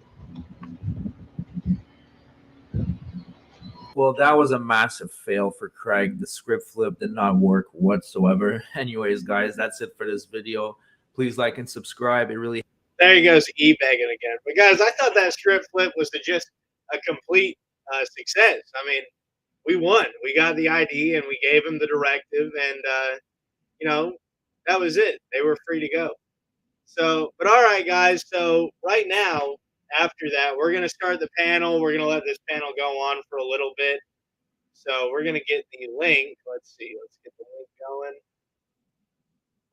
[SPEAKER 2] Well, that was a massive fail for Craig. The script flip did not work whatsoever. Anyways, guys, that's it for this video. Please like and subscribe. It really...
[SPEAKER 1] There he goes, e-begging again. But guys, I thought that script flip was just a complete success. I mean, we won. We got the ID and we gave him the directive, and that was it. They were free to go. So, but all right, guys. So right now, after that, we're going to start the panel. We're going to let this panel go on for a little bit. So we're going to get the link. Let's see. Let's get the link going.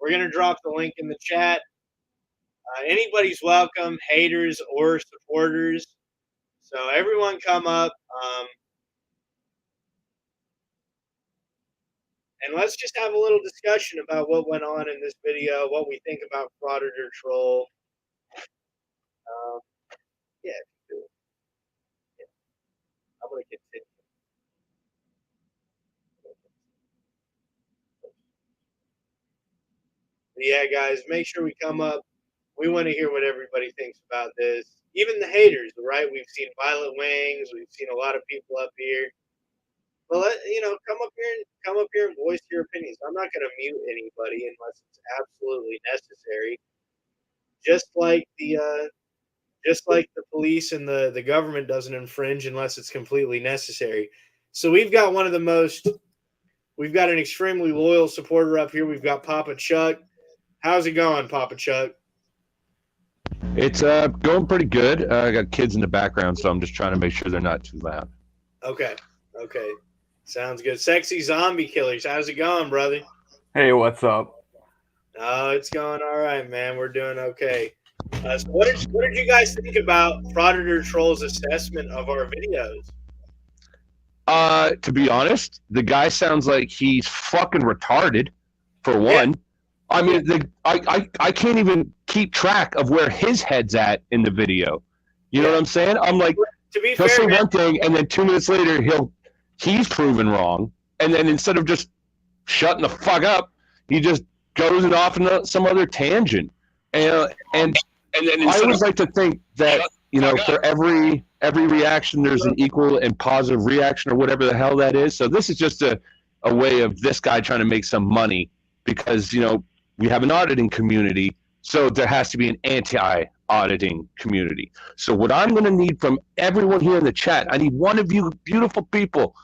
[SPEAKER 1] We're going to drop the link in the chat. Anybody's welcome, haters or supporters. So everyone come up. And let's just have a little discussion about what went on in this video, what we think about Frauditor Troll. Yeah, I'm going to continue. But yeah, guys, make sure we come up. We want to hear what everybody thinks about this. Even the haters, right? We've seen Violet Wings. We've seen a lot of people up here. But come up here and voice your opinions. I'm not going to mute anybody unless it's absolutely necessary. Just like the police and the government doesn't infringe unless it's completely necessary. So we've got an extremely loyal supporter up here. We've got Papa Chuck. How's it going, Papa Chuck?
[SPEAKER 14] It's going pretty good. I got kids in the background, so I'm just trying to make sure they're not too loud.
[SPEAKER 1] Okay. Sounds good. Sexy Zombie Killers. How's it going, brother?
[SPEAKER 15] Hey, what's up?
[SPEAKER 1] Oh, it's going all right, man. We're doing okay. So what did you guys think about Frauditor Troll's assessment of our videos?
[SPEAKER 14] To be honest, the guy sounds like he's fucking retarded, for one. Yeah. I mean, I can't even keep track of where his head's at in the video. You know what I'm saying? I'm like, he'll say one thing, and then 2 minutes later, he's proven wrong. And then instead of just shutting the fuck up, he just goes off into some other tangent. And then I always like to think that, for every reaction, there's an equal and positive reaction or whatever the hell that is. So this is just a way of this guy trying to make some money because, we have an auditing community, so there has to be an anti-auditing community. So what I'm going to need from everyone here in the chat, I need one of you beautiful people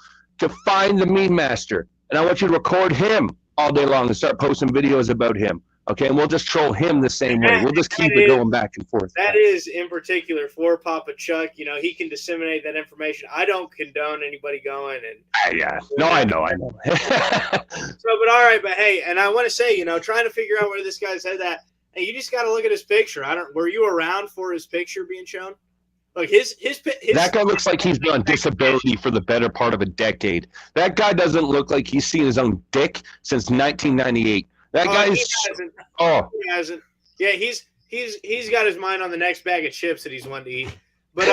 [SPEAKER 14] to find the meme master, and I want you to record him all day long and start posting videos about him. Okay, and we'll just troll him the same way. We'll just keep it going back and forth.
[SPEAKER 1] That is in particular for Papa Chuck. You know, he can disseminate that information. I don't condone anybody going and.
[SPEAKER 14] Yeah. No, I know.
[SPEAKER 1] But all right, but hey, and I want to say, you know, trying to figure out where this guy's head at. And you just got to look at his picture. Were you around for his picture being shown? Look, his
[SPEAKER 14] that guy looks like he's been on disability for the better part of a decade. That guy doesn't look like he's seen his own dick since 1998. That guy's
[SPEAKER 1] he hasn't. Yeah, he's got his mind on the next bag of chips that he's wanting to eat. But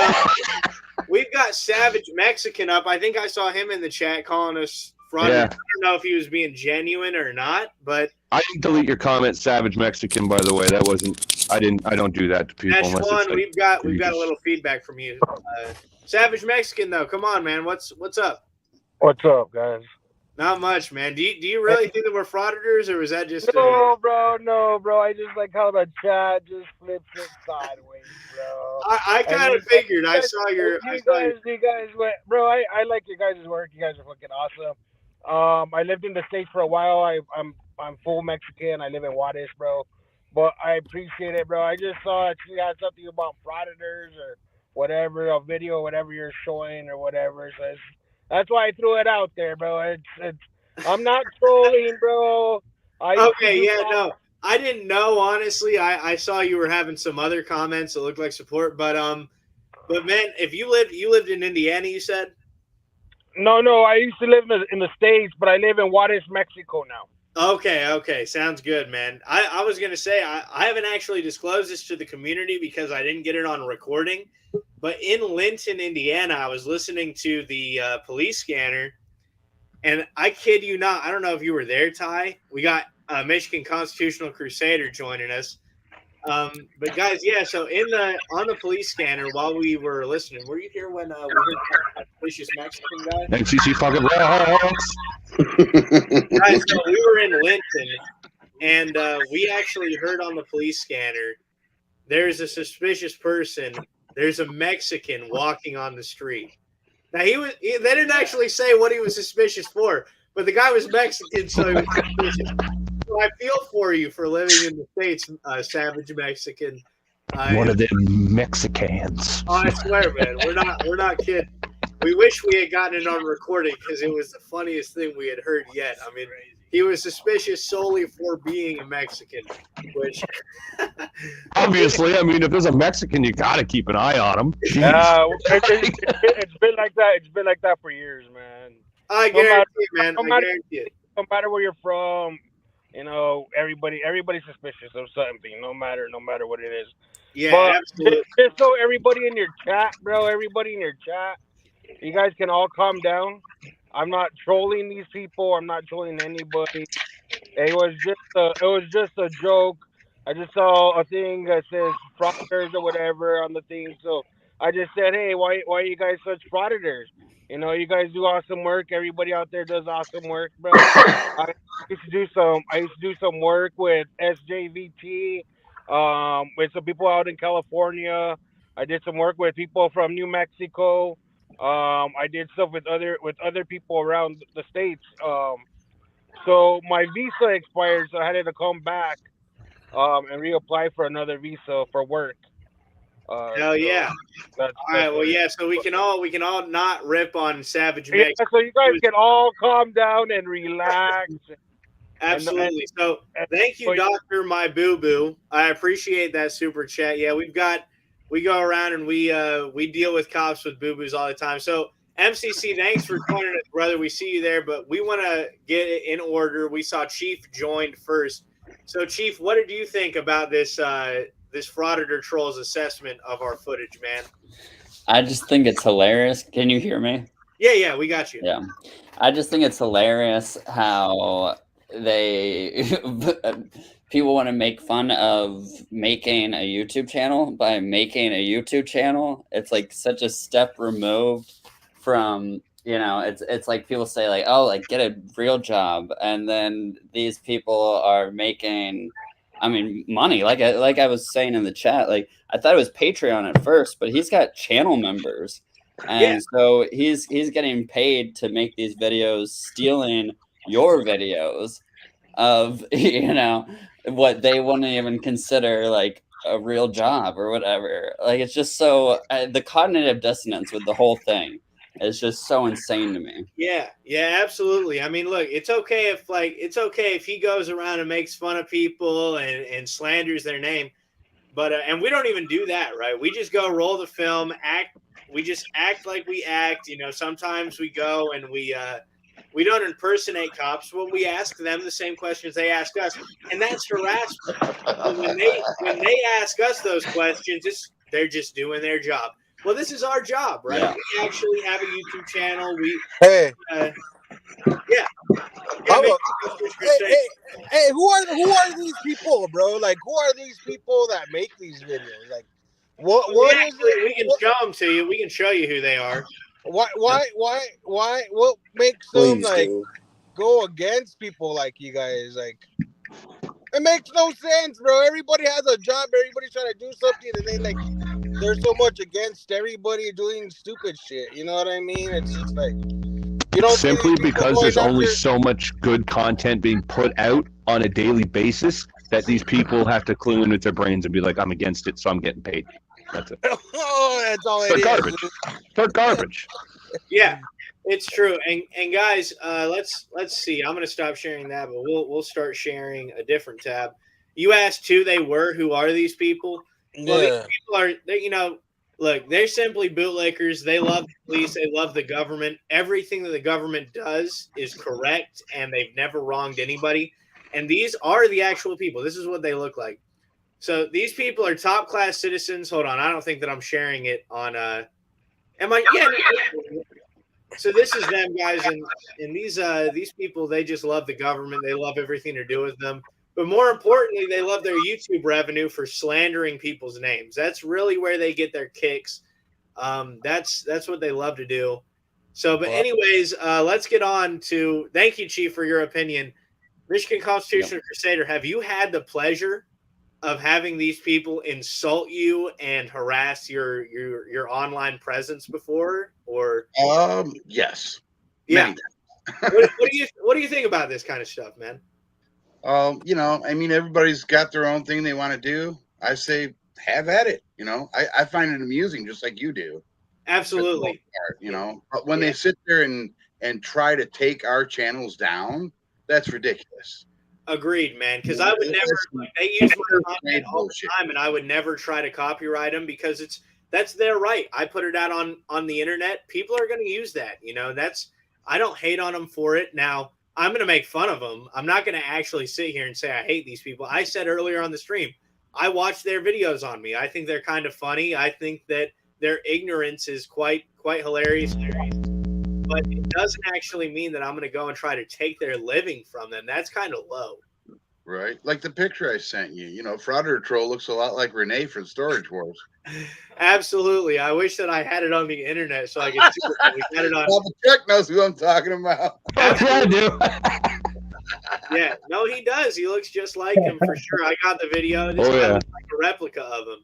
[SPEAKER 1] we've got Savage Mexican up. I think I saw him in the chat calling us fraud.
[SPEAKER 14] Yeah.
[SPEAKER 1] I don't know if he was being genuine or not, but
[SPEAKER 14] I didn't delete your comment, Savage Mexican, by the way. That wasn't I don't do that to people.
[SPEAKER 1] That's
[SPEAKER 14] unless
[SPEAKER 1] one.
[SPEAKER 14] it's like,
[SPEAKER 1] We've got a little feedback from you. Savage Mexican though. Come on, man. What's up?
[SPEAKER 6] What's up, guys?
[SPEAKER 1] Not much, man. Do you really think that we're frauditors, or was that just
[SPEAKER 6] No, bro. I just like how the chat just flips it sideways, bro.
[SPEAKER 1] I kind of figured. I saw your.
[SPEAKER 6] You guys went, bro. I like your guys' work. You guys are fucking awesome. I lived in the States for a while. I'm full Mexican. I live in Juarez, bro. But I appreciate it, bro. I just saw that you had something about frauditors or whatever, a video, whatever you're showing or whatever. So that's why I threw it out there, bro. It's I'm not trolling, bro.
[SPEAKER 1] No. I didn't know, honestly. I saw you were having some other comments that looked like support, but man, if you lived in Indiana, you said?
[SPEAKER 6] No, I used to live in the States, but I live in Juarez, Mexico now.
[SPEAKER 1] Okay. Sounds good, man. I was going to say, I haven't actually disclosed this to the community because I didn't get it on recording. But in Linton, Indiana, I was listening to the police scanner. And I kid you not, I don't know if you were there, Ty. We got Michigan Constitutional Crusader joining us. But guys, yeah, so on the police scanner while we were listening, were you here when we heard that suspicious Mexican guy?
[SPEAKER 14] NCC fucking rocks.
[SPEAKER 1] Guys, so we were in Linton, and we actually heard on the police scanner, there's a suspicious person. There's a Mexican walking on the street. Now they didn't actually say what he was suspicious for, but the guy was Mexican, so he was suspicious. So I feel for you for living in the States, Savage Mexican.
[SPEAKER 14] One of them Mexicans.
[SPEAKER 1] Oh, I swear, man, we're not kidding. We wish we had gotten it on recording because it was the funniest thing we had heard yet. I mean, he was suspicious solely for being a Mexican, which
[SPEAKER 14] obviously, I mean, if there's a Mexican, you gotta keep an eye on him.
[SPEAKER 6] It's been like that. It's been like that for years, man.
[SPEAKER 1] I guarantee it, man. I guarantee it.
[SPEAKER 6] No matter where you're from, you know, everybody's suspicious of something, no matter what it is.
[SPEAKER 1] Yeah,
[SPEAKER 6] but
[SPEAKER 1] absolutely.
[SPEAKER 6] Just so everybody in your chat, bro, you guys can all calm down. I'm not trolling these people. I'm not trolling anybody. It was just a joke. I just saw a thing that says frauditors or whatever on the thing, so I just said, hey, why are you guys such frauditors? You know, you guys do awesome work. Everybody out there does awesome work, bro. I used to do some work with SJVT, with some people out in California. I did some work with people from New Mexico. I did stuff with other people around the States. So my visa expired, so I had to come back and reapply for another visa for work.
[SPEAKER 1] Hell yeah! All right, well, yeah. So we can all not rip on Savage Mexican.
[SPEAKER 6] Yeah, so you guys can all calm down and relax.
[SPEAKER 1] Absolutely. So thank you, Dr. My Boo Boo. I appreciate that super chat. Yeah, we go around and we deal with cops with boo boos all the time. So MCC, thanks for joining us, brother. We see you there, but we want to get it in order. We saw Chief joined first. So Chief, what did you think about this this Frauditor Trolls assessment of our footage, man?
[SPEAKER 15] I just think it's hilarious. Can you hear me?
[SPEAKER 1] Yeah, we got you.
[SPEAKER 15] Yeah. I just think it's hilarious how people want to make fun of making a YouTube channel by making a YouTube channel. It's like such a step removed from, you know, it's like people say like, oh, like get a real job. And then these people are making, I mean, money. Like I was saying in the chat, like I thought it was Patreon at first, but he's got channel members. And so he's getting paid to make these videos, stealing your videos of, you know, what they wouldn't even consider like a real job or whatever. Like it's just so the cognitive dissonance with the whole thing is just so insane to me.
[SPEAKER 1] Yeah, yeah, absolutely. I mean, look, it's okay if he goes around and makes fun of people and slanders their name, but and we don't even do that, right? We just go roll the film, we just act like we act. You know, sometimes we go and we don't impersonate cops, but we ask them the same questions they ask us, and that's harassment. So when they ask us those questions, they're just doing their job. Well, this is our job, right?
[SPEAKER 16] Yeah.
[SPEAKER 1] We actually have a YouTube channel.
[SPEAKER 16] Hey.
[SPEAKER 1] Yeah.
[SPEAKER 16] Hey, who are these people, bro? Like, who are these people that make these videos? Like, what is it?
[SPEAKER 1] We can show them to you. We can show you who they are.
[SPEAKER 16] What makes them like go against people like you guys? Like, it makes no sense, bro. Everybody has a job. Everybody's trying to do something, and then like there's so much against everybody doing stupid shit. You know what I mean? It's just like you don't
[SPEAKER 14] simply because there's only so much good content being put out on a daily basis that these people have to clue in with their brains and be like, I'm against it, so I'm getting paid. That's it.
[SPEAKER 16] Oh, that's all
[SPEAKER 14] They're
[SPEAKER 16] it
[SPEAKER 14] garbage.
[SPEAKER 16] is.
[SPEAKER 14] They're garbage.
[SPEAKER 1] Yeah, it's true. And guys, let's see. I'm gonna stop sharing that, but we'll start sharing a different tab. You asked who they were. Who are these people? Well, these people are look, they're simply bootlickers. They love the police. They love the government. Everything that the government does is correct, and they've never wronged anybody. And these are the actual people. This is what they look like. So these people are top class citizens. Hold on, I don't think that I'm sharing it on. Am I? Yeah. So this is them, guys, and these people, they just love the government. They love everything to do with them. But more importantly, they love their YouTube revenue for slandering people's names. That's really where they get their kicks. That's what they love to do. So, but anyways, let's get on to. Thank you, Chief, for your opinion. Michigan Constitutional Crusader, have you had the pleasure of having these people insult you and harass your online presence before? Or
[SPEAKER 17] yes.
[SPEAKER 1] Yeah. What do you think about this kind of stuff, man?
[SPEAKER 17] You know, I mean, everybody's got their own thing they want to do. I say, have at it. You know, I find it amusing, just like you do.
[SPEAKER 1] Absolutely.
[SPEAKER 17] You know, but when they sit there and try to take our channels down, that's ridiculous.
[SPEAKER 1] Agreed, man. Because I would never. They use my content all the time, and I would never try to copyright them because that's their right. I put it out on the internet. People are going to use that. You know, I don't hate on them for it. Now, I'm going to make fun of them. I'm not going to actually sit here and say I hate these people. I said earlier on the stream, I watch their videos on me. I think they're kind of funny. I think that their ignorance is quite hilarious. But it doesn't actually mean that I'm going to go and try to take their living from them. That's kind of low.
[SPEAKER 17] Right. Like the picture I sent you. You know, Frauder Troll looks a lot like Renee from Storage Wars.
[SPEAKER 1] Absolutely. I wish that I had it on the internet so I could see it. We had it on.
[SPEAKER 17] Well, the Chuck knows who I'm talking about.
[SPEAKER 14] I do.
[SPEAKER 1] Yeah. No, he does. He looks just like him for sure. I got the video. This guy looks like a replica of him.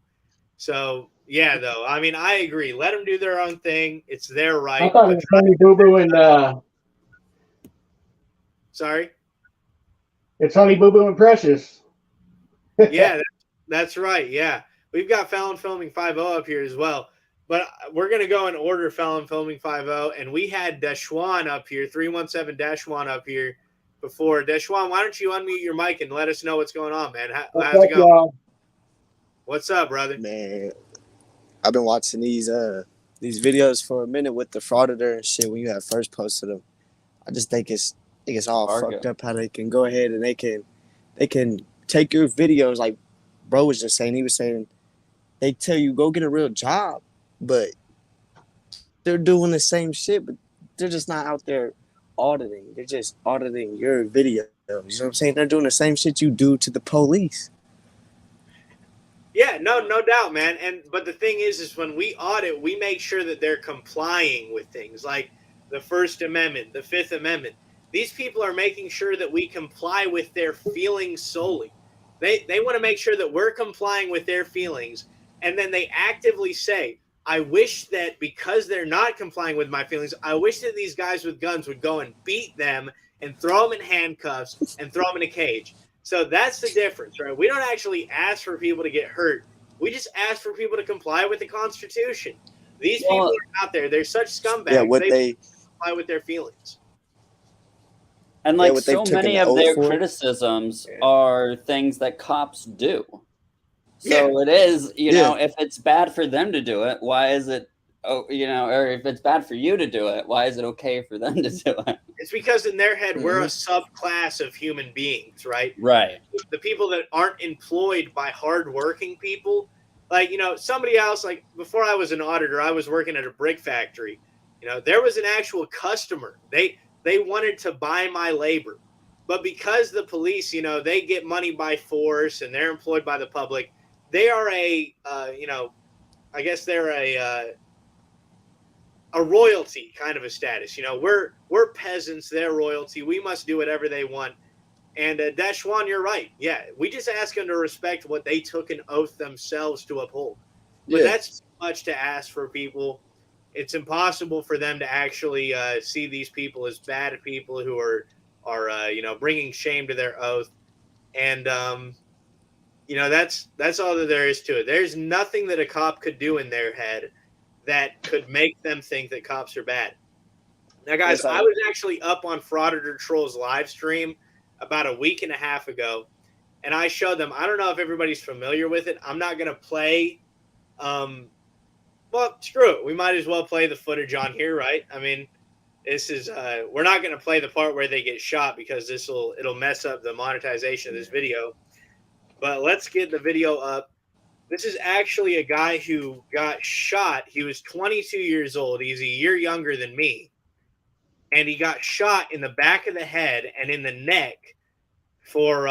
[SPEAKER 1] So, yeah, though. I mean, I agree. Let them do their own thing. It's their right.
[SPEAKER 18] I thought it was Honey Boo Boo and
[SPEAKER 1] Sorry?
[SPEAKER 18] It's Honey Boo Boo and Precious.
[SPEAKER 1] Yeah, that's right. Yeah. We've got Fallon Filming 5.0 up here as well. But we're going to go in order Fallon Filming 5.0. And we had Deshwan up here, 317 Deshwan up here before. Deshwan, why don't you unmute your mic and let us know what's going on, man? How's it going? What's up, brother?
[SPEAKER 19] Man, I've been watching these videos for a minute with the frauditor and shit when you had first posted them. I just think it's all fucked up how they can go ahead and they can take your videos like bro was just saying. He was saying they tell you go get a real job, but they're doing the same shit, but they're just not out there auditing. They're just auditing your videos. You know what I'm saying? They're doing the same shit you do to the police.
[SPEAKER 1] Yeah, no doubt, man. But the thing is when we audit, we make sure that they're complying with things like the First Amendment, the Fifth Amendment. These people are making sure that we comply with their feelings solely. They want to make sure that we're complying with their feelings, and then they actively say, I wish that because they're not complying with my feelings, I wish that these guys with guns would go and beat them and throw them in handcuffs and throw them in a cage. So that's the difference, right? We don't actually ask for people to get hurt. We just ask for people to comply with the Constitution. These people are out there. They're such scumbags.
[SPEAKER 19] Yeah, what they
[SPEAKER 1] comply with their feelings.
[SPEAKER 15] And
[SPEAKER 19] Yeah,
[SPEAKER 15] like
[SPEAKER 19] what they've
[SPEAKER 15] so
[SPEAKER 19] taken
[SPEAKER 15] many
[SPEAKER 19] the
[SPEAKER 15] of
[SPEAKER 19] oath
[SPEAKER 15] their
[SPEAKER 19] for.
[SPEAKER 15] criticisms are things that cops do. So it is, you know, if it's bad for them to do it, why is it, you know, or if it's bad for you to do it, why is it okay for them to do it?
[SPEAKER 1] It's because in their head, we're a subclass of human beings, right?
[SPEAKER 15] Right.
[SPEAKER 1] The people that aren't employed by hardworking people, like, you know, somebody else, like before I was an auditor, I was working at a brick factory. You know, there was an actual customer. They wanted to buy my labor. But because the police, you know, they get money by force and they're employed by the public, they are you know, I guess they're a royalty kind of a status. You know, we're peasants, they're royalty. We must do whatever they want. And Dashwan, you're right. Yeah, we just ask them to respect what they took an oath themselves to uphold. But that's too much to ask for people. It's impossible for them to actually see these people as bad people who are you know, bringing shame to their oath. And you know, that's all that there is to it. There's nothing that a cop could do in their head that could make them think that cops are bad. Now, guys, I was actually up on Frauditor Troll's live stream about a week and a half ago, and I showed them. I don't know if everybody's familiar with it. I'm not going to play. Well, screw it. We might as well play the footage on here, right? I mean, this is we're not going to play the part where they get shot because it'll mess up the monetization of this video. But let's get the video up. This is actually a guy who got shot. He was 22 years old. He's a year younger than me. And he got shot in the back of the head and in the neck for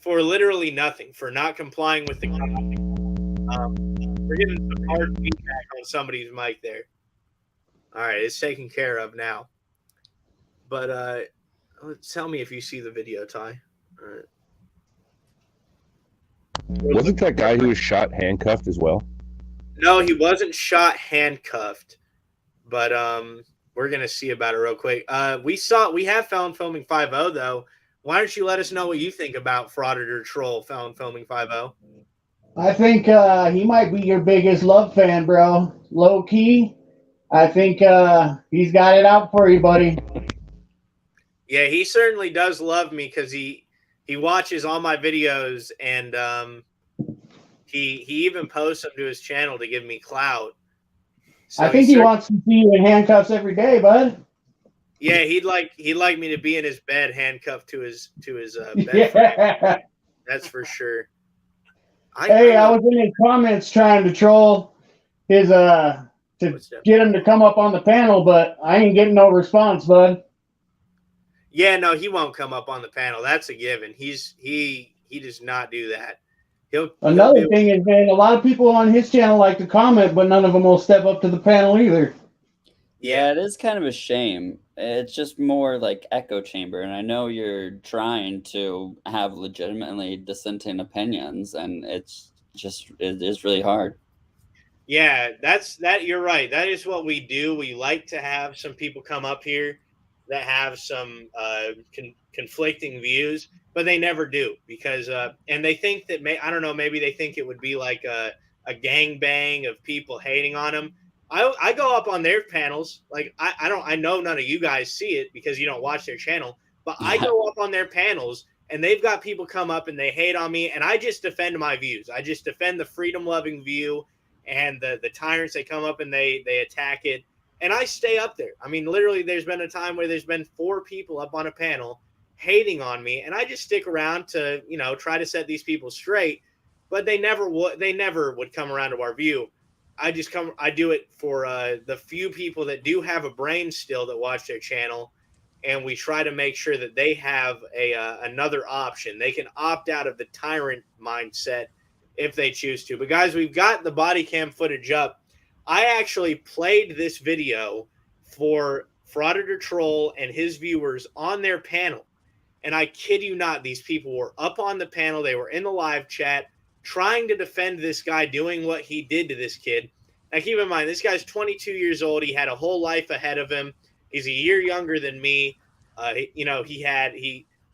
[SPEAKER 1] literally nothing, for not complying with the we're getting some hard feedback on somebody's mic there. All right, it's taken care of now. But tell me if you see the video, Ty. All right.
[SPEAKER 14] Wasn't that guy who was shot handcuffed as well?
[SPEAKER 1] No, he wasn't shot handcuffed. But we're gonna see about it real quick. We have found filming 5.0 though. Why don't you let us know what you think about Frauditor Troll found filming 5.0?
[SPEAKER 18] I think he might be your biggest love fan, bro. Low key, I think he's got it out for you, buddy.
[SPEAKER 1] Yeah, he certainly does love me because he watches all my videos and he even posts them to his channel to give me clout. So
[SPEAKER 18] I think he wants to see you in handcuffs every day, bud.
[SPEAKER 1] Yeah, he'd like me to be in his bed, handcuffed to his bed frame. That's for sure.
[SPEAKER 18] I was in his comments trying to troll his to get him to come up on the panel, but I ain't getting no response, bud.
[SPEAKER 1] Yeah, no, he won't come up on the panel. That's a given. He does not do that.
[SPEAKER 18] Another thing is, man, a lot of people on his channel like to comment, but none of them will step up to the panel either.
[SPEAKER 15] Yeah, it is kind of a shame. It's just more like echo chamber, and I know you're trying to have legitimately dissenting opinions, and it is really hard.
[SPEAKER 1] Yeah, you're right. That is what we do. We like to have some people come up here that have some conflicting views, but they never do because and they think that I don't know, maybe they think it would be like a gangbang of people hating on them. I go up on their panels, like I know none of you guys see it because you don't watch their channel, but I go up on their panels and they've got people come up and they hate on me, and I just defend my views. I just defend the freedom loving view, and the tyrants, they come up and they attack it. And I stay up there. I mean, literally, there's been a time where there's been 4 people up on a panel hating on me, and I just stick around to, you know, try to set these people straight. But they never would come around to our view. I do it for the few people that do have a brain still that watch their channel, and we try to make sure that they have another option. They can opt out of the tyrant mindset if they choose to. But guys, we've got the body cam footage up. I actually played this video for Frauditor Troll and his viewers on their panel. And I kid you not, these people were up on the panel. They were in the live chat trying to defend this guy doing what he did to this kid. Now, keep in mind, this guy's 22 years old. He had a whole life ahead of him. He's a year younger than me. You know, he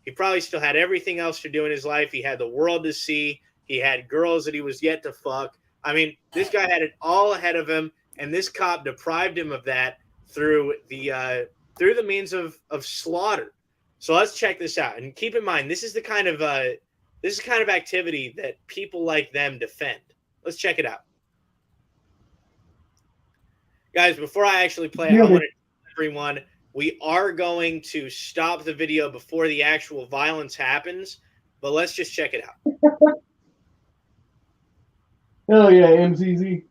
[SPEAKER 1] He probably still had everything else to do in his life. He had the world to see. He had girls that he was yet to fuck. I mean, this guy had it all ahead of him, and this cop deprived him of that through the means of slaughter. So let's check this out, and keep in mind this is the kind of activity that people like them defend. Let's check it out, guys. Before I actually play, I want to tell everyone we are going to stop the video before the actual violence happens, but let's just check it out.
[SPEAKER 18] Hell yeah, MCZ.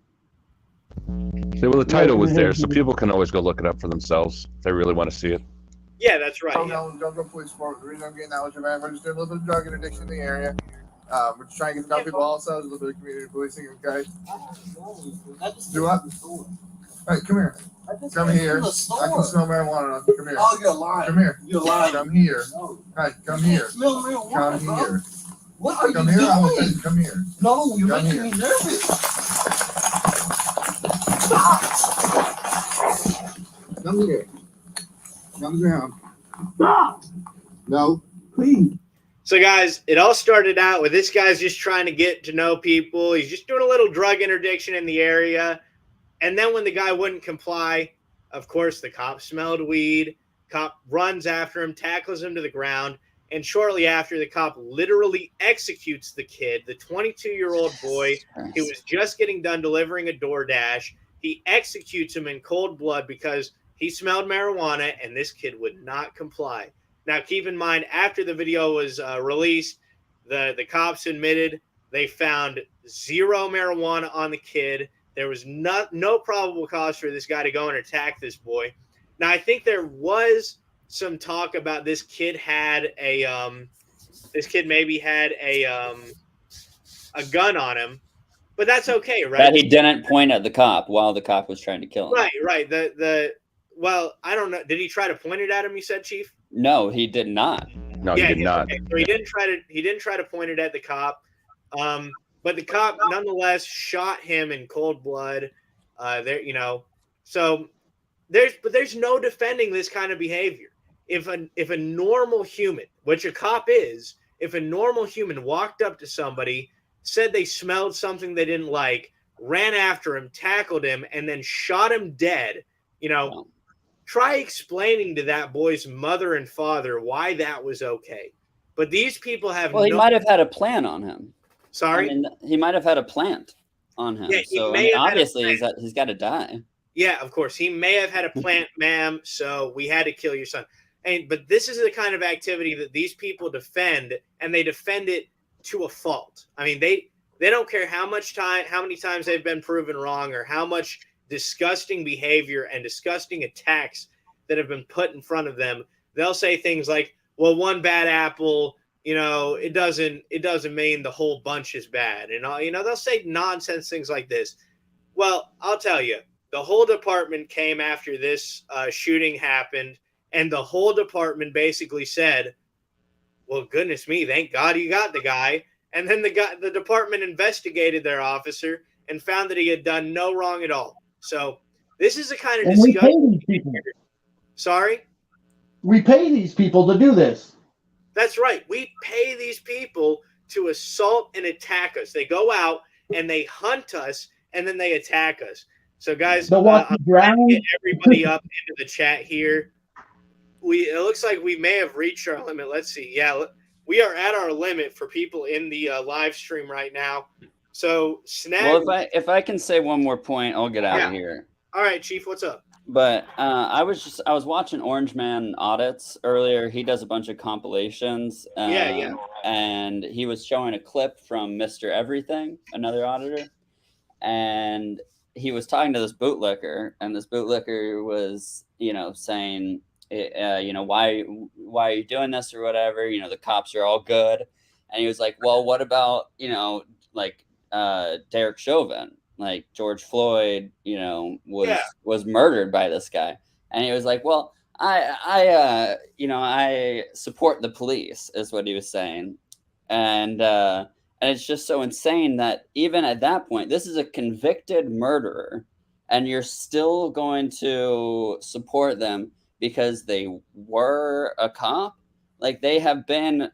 [SPEAKER 14] So, well, the title was there, so people can always go look it up for themselves if they really want to see it.
[SPEAKER 1] Yeah, that's right.
[SPEAKER 20] Don't go police report. The reason I'm getting that was your man. We're just doing a little bit of drug interdiction in the area. We're just trying to get to know people also. A little bit of community policing, okay? Do what? Hey, come here. Come here. I can smell marijuana on you. Come here.
[SPEAKER 21] Oh, you're lying.
[SPEAKER 20] Come here.
[SPEAKER 21] You're lying.
[SPEAKER 20] Come here. Hey, come here.
[SPEAKER 21] Smell marijuana.
[SPEAKER 20] Come here.
[SPEAKER 21] What are you
[SPEAKER 20] Come here. I will
[SPEAKER 21] doing?
[SPEAKER 20] say, come here.
[SPEAKER 21] No, you're
[SPEAKER 20] Come
[SPEAKER 21] making
[SPEAKER 20] here.
[SPEAKER 21] me nervous.
[SPEAKER 20] Come here. Come down.
[SPEAKER 21] Stop.
[SPEAKER 20] No.
[SPEAKER 21] Please.
[SPEAKER 1] So, guys, it all started out with this guy's just trying to get to know people. He's just doing a little drug interdiction in the area. And then when the guy wouldn't comply, of course, the cop smelled weed. Cop runs after him, tackles him to the ground. And shortly after, the cop literally executes the kid, the 22-year-old boy who was just getting done delivering a DoorDash. He executes him in cold blood because he smelled marijuana, and this kid would not comply. Now, keep in mind, after the video was released, the cops admitted they found zero marijuana on the kid. There was no probable cause for this guy to go and attack this boy. Now, I think there was some talk about this kid maybe had a gun on him, but that's okay, right?
[SPEAKER 15] That he didn't point at the cop while the cop was trying to kill him.
[SPEAKER 1] Right. Well, I don't know. Did he try to point it at him? You said, Chief?
[SPEAKER 15] No, he did not.
[SPEAKER 14] No, he did not.
[SPEAKER 1] Okay. So he didn't try to point it at the cop. But the cop nonetheless shot him in cold blood. So there's no defending this kind of behavior. If a normal human, which a cop is, if a normal human walked up to somebody, said they smelled something they didn't like, ran after him, tackled him, and then shot him dead, try explaining to that boy's mother and father why that was okay. But these people have
[SPEAKER 15] he might have had a plan on him.
[SPEAKER 1] Sorry?
[SPEAKER 15] I mean, he might have had a plant on him.
[SPEAKER 1] Yeah,
[SPEAKER 15] so obviously he's got to die.
[SPEAKER 1] Yeah, of course. He may have had a plant, ma'am, so we had to kill your son. But this is the kind of activity that these people defend, and they defend it to a fault. I mean, they don't care how many times they've been proven wrong, or how much disgusting behavior and disgusting attacks that have been put in front of them. They'll say things like, well, one bad apple, it doesn't mean the whole bunch is bad. And they'll say nonsense things like this. Well, I'll tell you, the whole department came after this shooting happened, and the whole department basically said, well, goodness me, thank God you got the guy. And then the department investigated their officer and found that he had done no wrong at all. So this is the kind of
[SPEAKER 18] we pay these people.
[SPEAKER 1] Sorry?
[SPEAKER 18] We pay these people to do this.
[SPEAKER 1] That's right. We pay these people to assault and attack us. They go out and they hunt us, and then they attack us. So, guys, I'm trying to get everybody up into the chat here. It looks like we may have reached our limit. Let's see. Yeah, we are at our limit for people in the live stream right now. So,
[SPEAKER 15] Well, if I can say one more point, I'll get out of here.
[SPEAKER 1] All right, Chief, what's up?
[SPEAKER 15] But I was watching Orange Man Audits earlier. He does a bunch of compilations. And he was showing a clip from Mr. Everything, another auditor, and he was talking to this bootlicker, and this bootlicker was, saying, why are you doing this or whatever? The cops are all good. And he was like, well, what about, Derek Chauvin? Like George Floyd, was murdered by this guy. And he was like, well, I support the police, is what he was saying. And it's just so insane that even at that point, this is a convicted murderer, and you're still going to support them because they were a cop. Like, they have been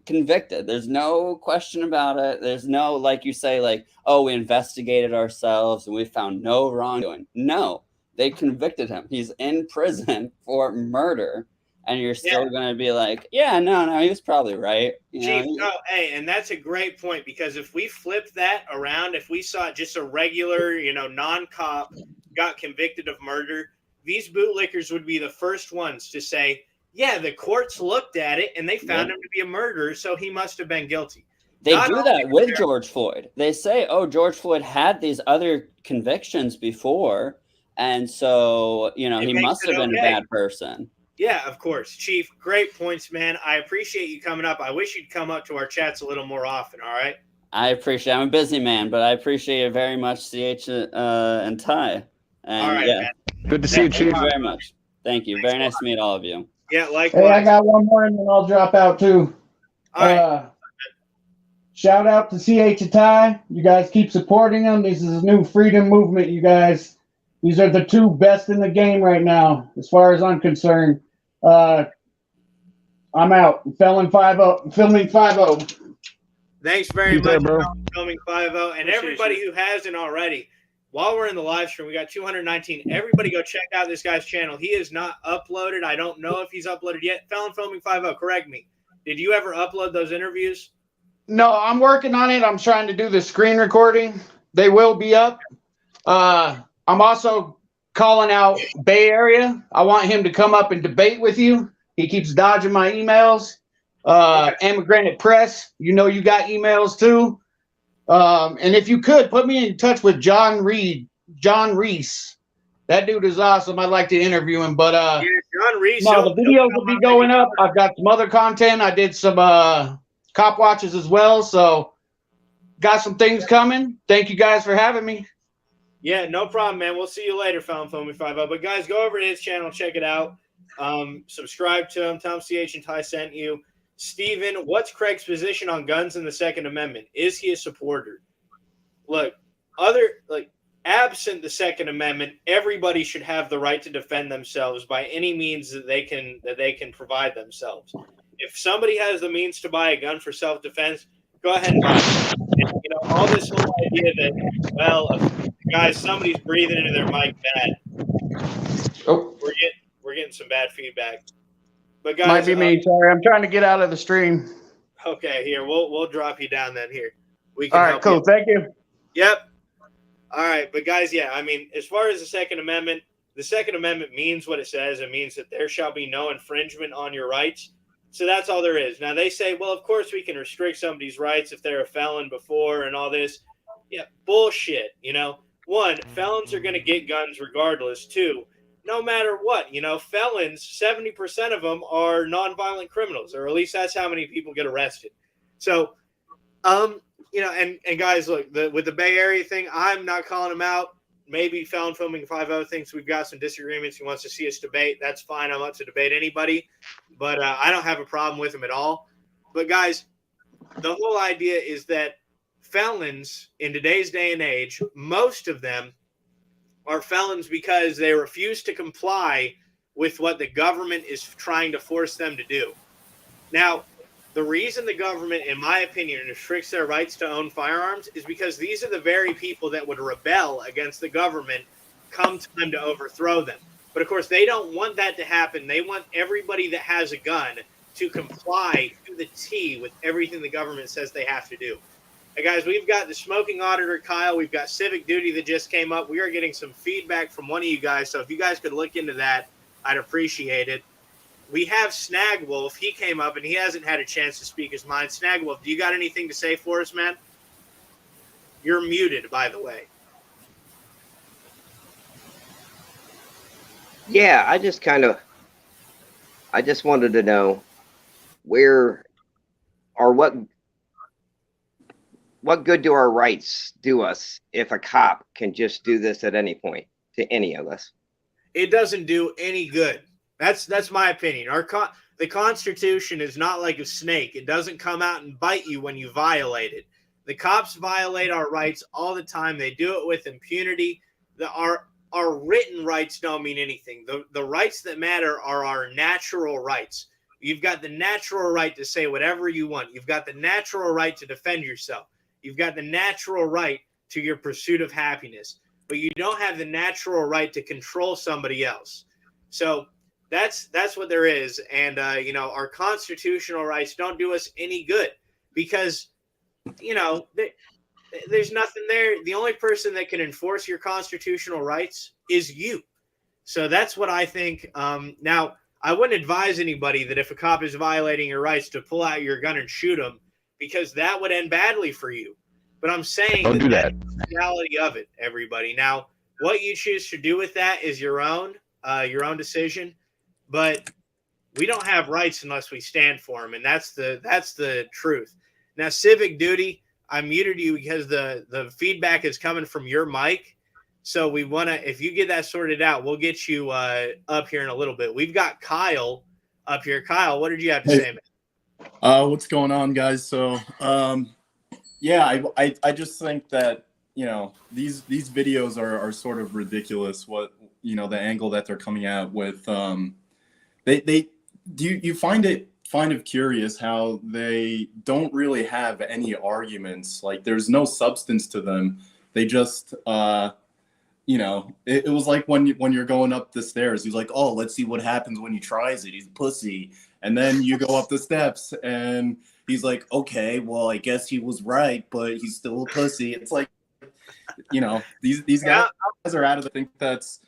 [SPEAKER 15] convicted. There's no question about it. There's no, like you say, like, oh, we investigated ourselves and we found no wrongdoing. No, they convicted him. He's in prison for murder. And you're still going to be like, yeah, no, he was probably right.
[SPEAKER 1] Chief, hey, and that's a great point, because if we flip that around, if we saw just a regular, non-cop got convicted of murder, these bootlickers would be the first ones to say, yeah, the courts looked at it and they found him to be a murderer, so he must have been guilty.
[SPEAKER 15] They do that with George Floyd. They say, oh, George Floyd had these other convictions before, and so, he must have been a bad person.
[SPEAKER 1] Yeah, of course. Chief, great points, man. I appreciate you coming up. I wish you'd come up to our chats a little more often, all right?
[SPEAKER 15] I appreciate it. I'm a busy man, but I appreciate it very much, CH and Ty. And
[SPEAKER 1] all right, man.
[SPEAKER 14] Good to see you, Chief.
[SPEAKER 15] Thank you very much. Thank you. Very nice to meet all of you.
[SPEAKER 1] Yeah, likewise.
[SPEAKER 18] Hey, I got one more and then I'll drop out too.
[SPEAKER 1] All right.
[SPEAKER 18] Shout out to CHandTY. You guys keep supporting them. This is a new freedom movement, you guys. These are the two best in the game right now, as far as I'm concerned. I'm out. Filming 5-0.
[SPEAKER 1] Thanks very much for filming 5-0. And everybody who hasn't already, while we're in the live stream, we got 219. Everybody go check out this guy's channel. He is not uploaded. I don't know if he's uploaded yet. Felon Filming 5-0, correct me. Did you ever upload those interviews?
[SPEAKER 18] No, I'm working on it. I'm trying to do the screen recording. They will be up. I'm also calling out Bay Area. I want him to come up and debate with you. He keeps dodging my emails. Immigrant Press, you got emails too. And if you could put me in touch with John Reese. That dude is awesome. I'd like to interview him, but
[SPEAKER 1] John Reese.
[SPEAKER 18] No, the videos will be going up. I've got some other content. I did some cop watches as well, so got some things coming. Thank you guys for having me.
[SPEAKER 1] Yeah, no problem, man. We'll see you later, Felon Filming 5-0. But guys, go over to his channel, check it out. Subscribe to him. Tell him CHandTY sent you. Steven, what's Craig's position on guns and the Second Amendment? Is he a supporter? Look, absent the Second Amendment, everybody should have the right to defend themselves by any means that they can provide themselves. If somebody has the means to buy a gun for self-defense, go ahead and buy it. And, all this whole idea that, well, guys, somebody's breathing into their mic bad.
[SPEAKER 18] Oh,
[SPEAKER 1] we're getting some bad feedback. But guys,
[SPEAKER 18] might be me. Sorry, I'm trying to get out of the stream.
[SPEAKER 1] Okay, here we'll drop you down then. Here we
[SPEAKER 18] can. All right, cool. Thank you.
[SPEAKER 1] Yep. All right, but guys, yeah, I mean, as far as the Second Amendment means what it says. It means that there shall be no infringement on your rights. So that's all there is. Now they say, well, of course we can restrict somebody's rights if they're a felon before and all this. Yeah, bullshit. One, felons are going to get guns regardless. Two, no matter what, felons, 70% of them are nonviolent criminals, or at least that's how many people get arrested. So, and guys, look, with the Bay Area thing, I'm not calling them out. Maybe Felon Filming 5-0 thinks we've got some disagreements. He wants to see us debate. That's fine. I'm up to debate anybody, but I don't have a problem with him at all. But guys, the whole idea is that felons in today's day and age, most of them are felons because they refuse to comply with what the government is trying to force them to do. Now, the reason the government, in my opinion, restricts their rights to own firearms is because these are the very people that would rebel against the government come time to overthrow them. But, of course, they don't want that to happen. They want everybody that has a gun to comply to the T with everything the government says they have to do. Hey, guys, we've got the smoking auditor, Kyle. We've got Civic Duty that just came up. We are getting some feedback from one of you guys, so if you guys could look into that, I'd appreciate it. We have Snagwolf. He came up, and he hasn't had a chance to speak his mind. Snagwolf, do you got anything to say for us, man? You're muted, by the way.
[SPEAKER 8] Yeah, I just wanted to know where or what good do our rights do us if a cop can just do this at any point to any of us?
[SPEAKER 1] It doesn't do any good. That's my opinion. The Constitution is not like a snake. It doesn't come out and bite you when you violate it. The cops violate our rights all the time. They do it with impunity. Our written rights don't mean anything. The rights that matter are our natural rights. You've got the natural right to say whatever you want. You've got the natural right to defend yourself. You've got the natural right to your pursuit of happiness, but you don't have the natural right to control somebody else. So that's what there is. And, our constitutional rights don't do us any good because, there's nothing there. The only person that can enforce your constitutional rights is you. So that's what I think. Now, I wouldn't advise anybody that if a cop is violating your rights to pull out your gun and shoot him, because that would end badly for you. But I'm saying
[SPEAKER 14] Don't do that.
[SPEAKER 1] that's the reality of it, everybody. Now, what you choose to do with that is your own decision. But we don't have rights unless we stand for them, and that's the truth. Now, civic duty, I muted you because the feedback is coming from your mic. So we want to, if you get that sorted out, we'll get you up here in a little bit. We've got Kyle up here. Kyle, what did you have to say, man?
[SPEAKER 7] What's going on, guys? So, yeah, I just think that, these videos are sort of ridiculous. What, the angle that they're coming out with, you find it kind of curious how they don't really have any arguments. Like, there's no substance to them. They just, it was like when you're going up the stairs, he's like, oh, let's see what happens when he tries it. He's a pussy. And then you go up the steps and he's like, okay, well, I guess he was right, but he's still a pussy. It's like, these guys are out of the think that's,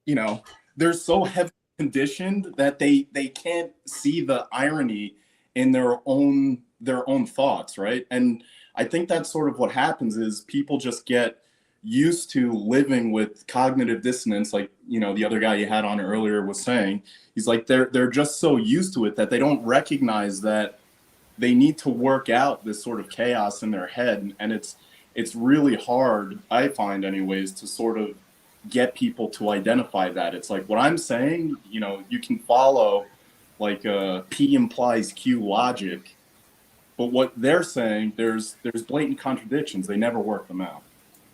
[SPEAKER 7] they're so heavily conditioned that they can't see the irony in their own thoughts, right? And I think that's sort of what happens is people just get used to living with cognitive dissonance, like the other guy you had on earlier was saying. He's like they're just so used to it that they don't recognize that they need to work out this sort of chaos in their head, and it's really hard, I find anyways, to sort of get people to identify that. It's like what I'm saying, you can follow like P implies Q logic, but what they're saying, there's blatant contradictions. They never work them out.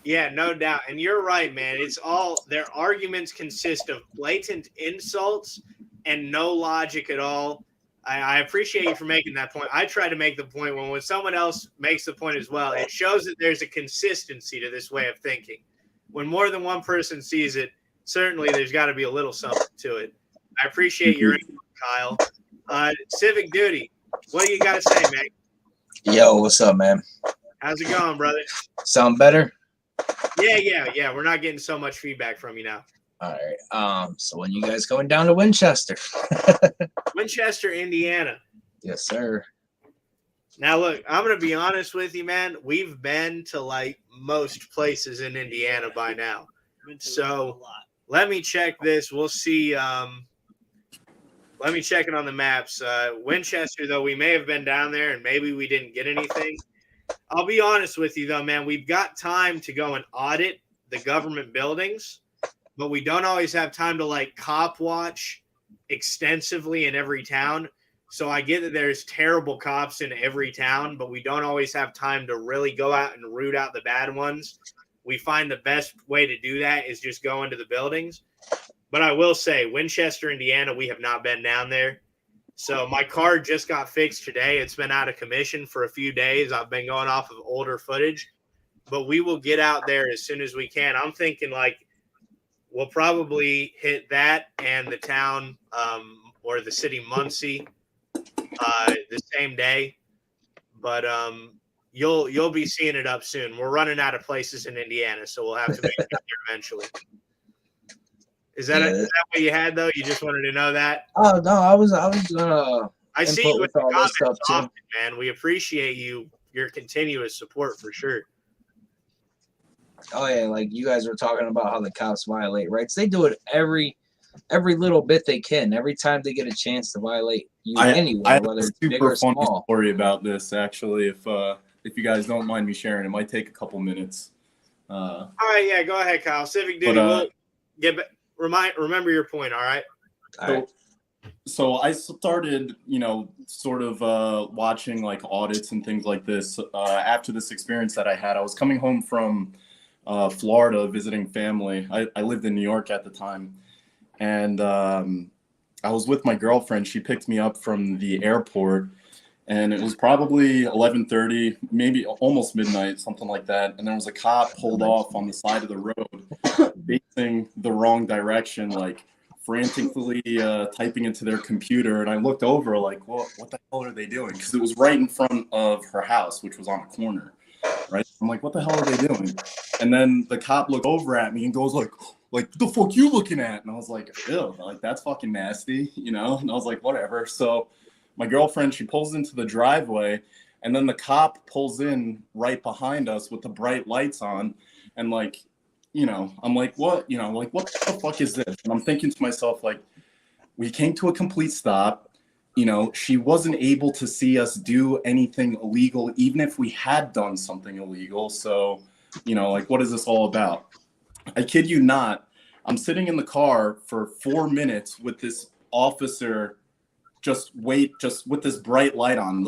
[SPEAKER 1] Yeah, no doubt. And you're right, man. It's all their arguments consist of blatant insults and no logic at all. I appreciate you for making that point. I try to make the point when someone else makes the point as well. It shows that there's a consistency to this way of thinking. When more than one person sees it, certainly there's got to be a little something to it. I appreciate your input, Kyle. Civic duty, what do you got to say, man?
[SPEAKER 22] Yo, what's up, man?
[SPEAKER 1] How's it going, brother?
[SPEAKER 22] Sound better?
[SPEAKER 1] Yeah. We're not getting so much feedback from you now.
[SPEAKER 22] All right. So when you guys going down to Winchester?
[SPEAKER 1] Winchester, Indiana.
[SPEAKER 22] Yes, sir.
[SPEAKER 1] Now, look, I'm going to be honest with you, man. We've been to like most places in Indiana by now. So let me check this. We'll see. Let me check it on the maps. Winchester, though, we may have been down there and maybe we didn't get anything. I'll be honest with you, though, man. We've got time to go and audit the government buildings, but we don't always have time to like cop watch extensively in every town. So I get that there's terrible cops in every town, but we don't always have time to really go out and root out the bad ones. We find the best way to do that is just go into the buildings. But I will say, Winchester, Indiana, we have not been down there. So my car just got fixed today. It's been out of commission for a few days. I've been going off of older footage, but we will get out there as soon as we can. I'm thinking like we'll probably hit that and the town or the city Muncie the same day. But you'll be seeing it up soon. We're running out of places in Indiana, so we'll have to make it there eventually. Is that what you had though? You just wanted to know that?
[SPEAKER 22] Oh no, I was
[SPEAKER 1] I see you with the comments often, man. We appreciate your continuous support for sure.
[SPEAKER 22] Oh yeah, like you guys were talking about how the cops violate rights. They do it every little bit they can. Every time they get a chance to violate you anywhere,
[SPEAKER 7] I have
[SPEAKER 22] whether
[SPEAKER 7] a
[SPEAKER 22] it's big
[SPEAKER 7] super
[SPEAKER 22] or
[SPEAKER 7] funny
[SPEAKER 22] small.
[SPEAKER 7] story about this actually. If you guys don't mind me sharing, it might take a couple minutes.
[SPEAKER 1] All right, yeah, go ahead, Kyle. Civic duty. We'll get back. Remember your point, all right?
[SPEAKER 7] So I started, sort of watching like audits and things like this after this experience that I had. I was coming home from Florida visiting family. I lived in New York at the time. And I was with my girlfriend. She picked me up from the airport, and it was probably 11:30, maybe almost midnight, something like that. And there was a cop pulled off on the side of the road, facing the wrong direction, like frantically typing into their computer. And I looked over, like, what the hell are they doing? Because it was right in front of her house, which was on a corner, right? I'm like, what the hell are they doing? And then the cop looked over at me and goes like the fuck you looking at? And I was like, ew, like that's fucking nasty, you know? And I was like, whatever. So my girlfriend, she pulls into the driveway, and then the cop pulls in right behind us with the bright lights on. And like, you know, I'm like, what? You know, like, what the fuck is this? And I'm thinking to myself, like, we came to a complete stop. You know, she wasn't able to see us do anything illegal, even if we had done something illegal. So, you know, like, what is this all about? I kid you not. I'm sitting in the car for 4 minutes with this officer just with this bright light on,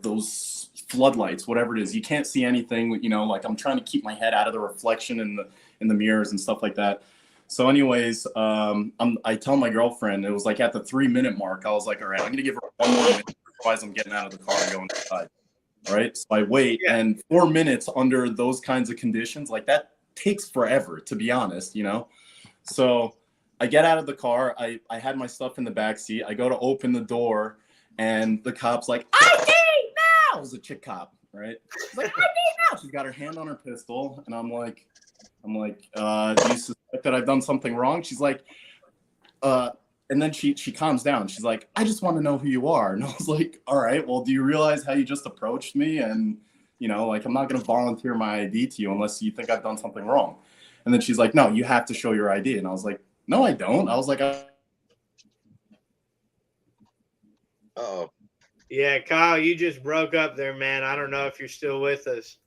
[SPEAKER 7] those floodlights, whatever it is. You can't see anything, you know, like I'm trying to keep my head out of the reflection in the mirrors and stuff like that. So anyways, I tell my girlfriend, it was like at the 3-minute mark, I was like, all right, I'm going to give her 1 more minute, otherwise I'm getting out of the car and going inside. Right. So I wait, and 4 minutes under those kinds of conditions, like that takes forever, to be honest, you know? So I get out of the car. I had my stuff in the back seat. I go to open the door, and the cop's like, ID now! It was a chick cop, right? She's like, ID now! She's got her hand on her pistol, and I'm like, do you suspect that I've done something wrong? She's like, and then she calms down. She's like, I just want to know who you are. And I was like, all right, well, do you realize how you just approached me? And, you know, like, I'm not going to volunteer my ID to you unless you think I've done something wrong. And then she's like, no, you have to show your ID. And I was like, no, I don't. I was like,
[SPEAKER 1] oh. Yeah, Kyle, you just broke up there, man. I don't know if you're still with us.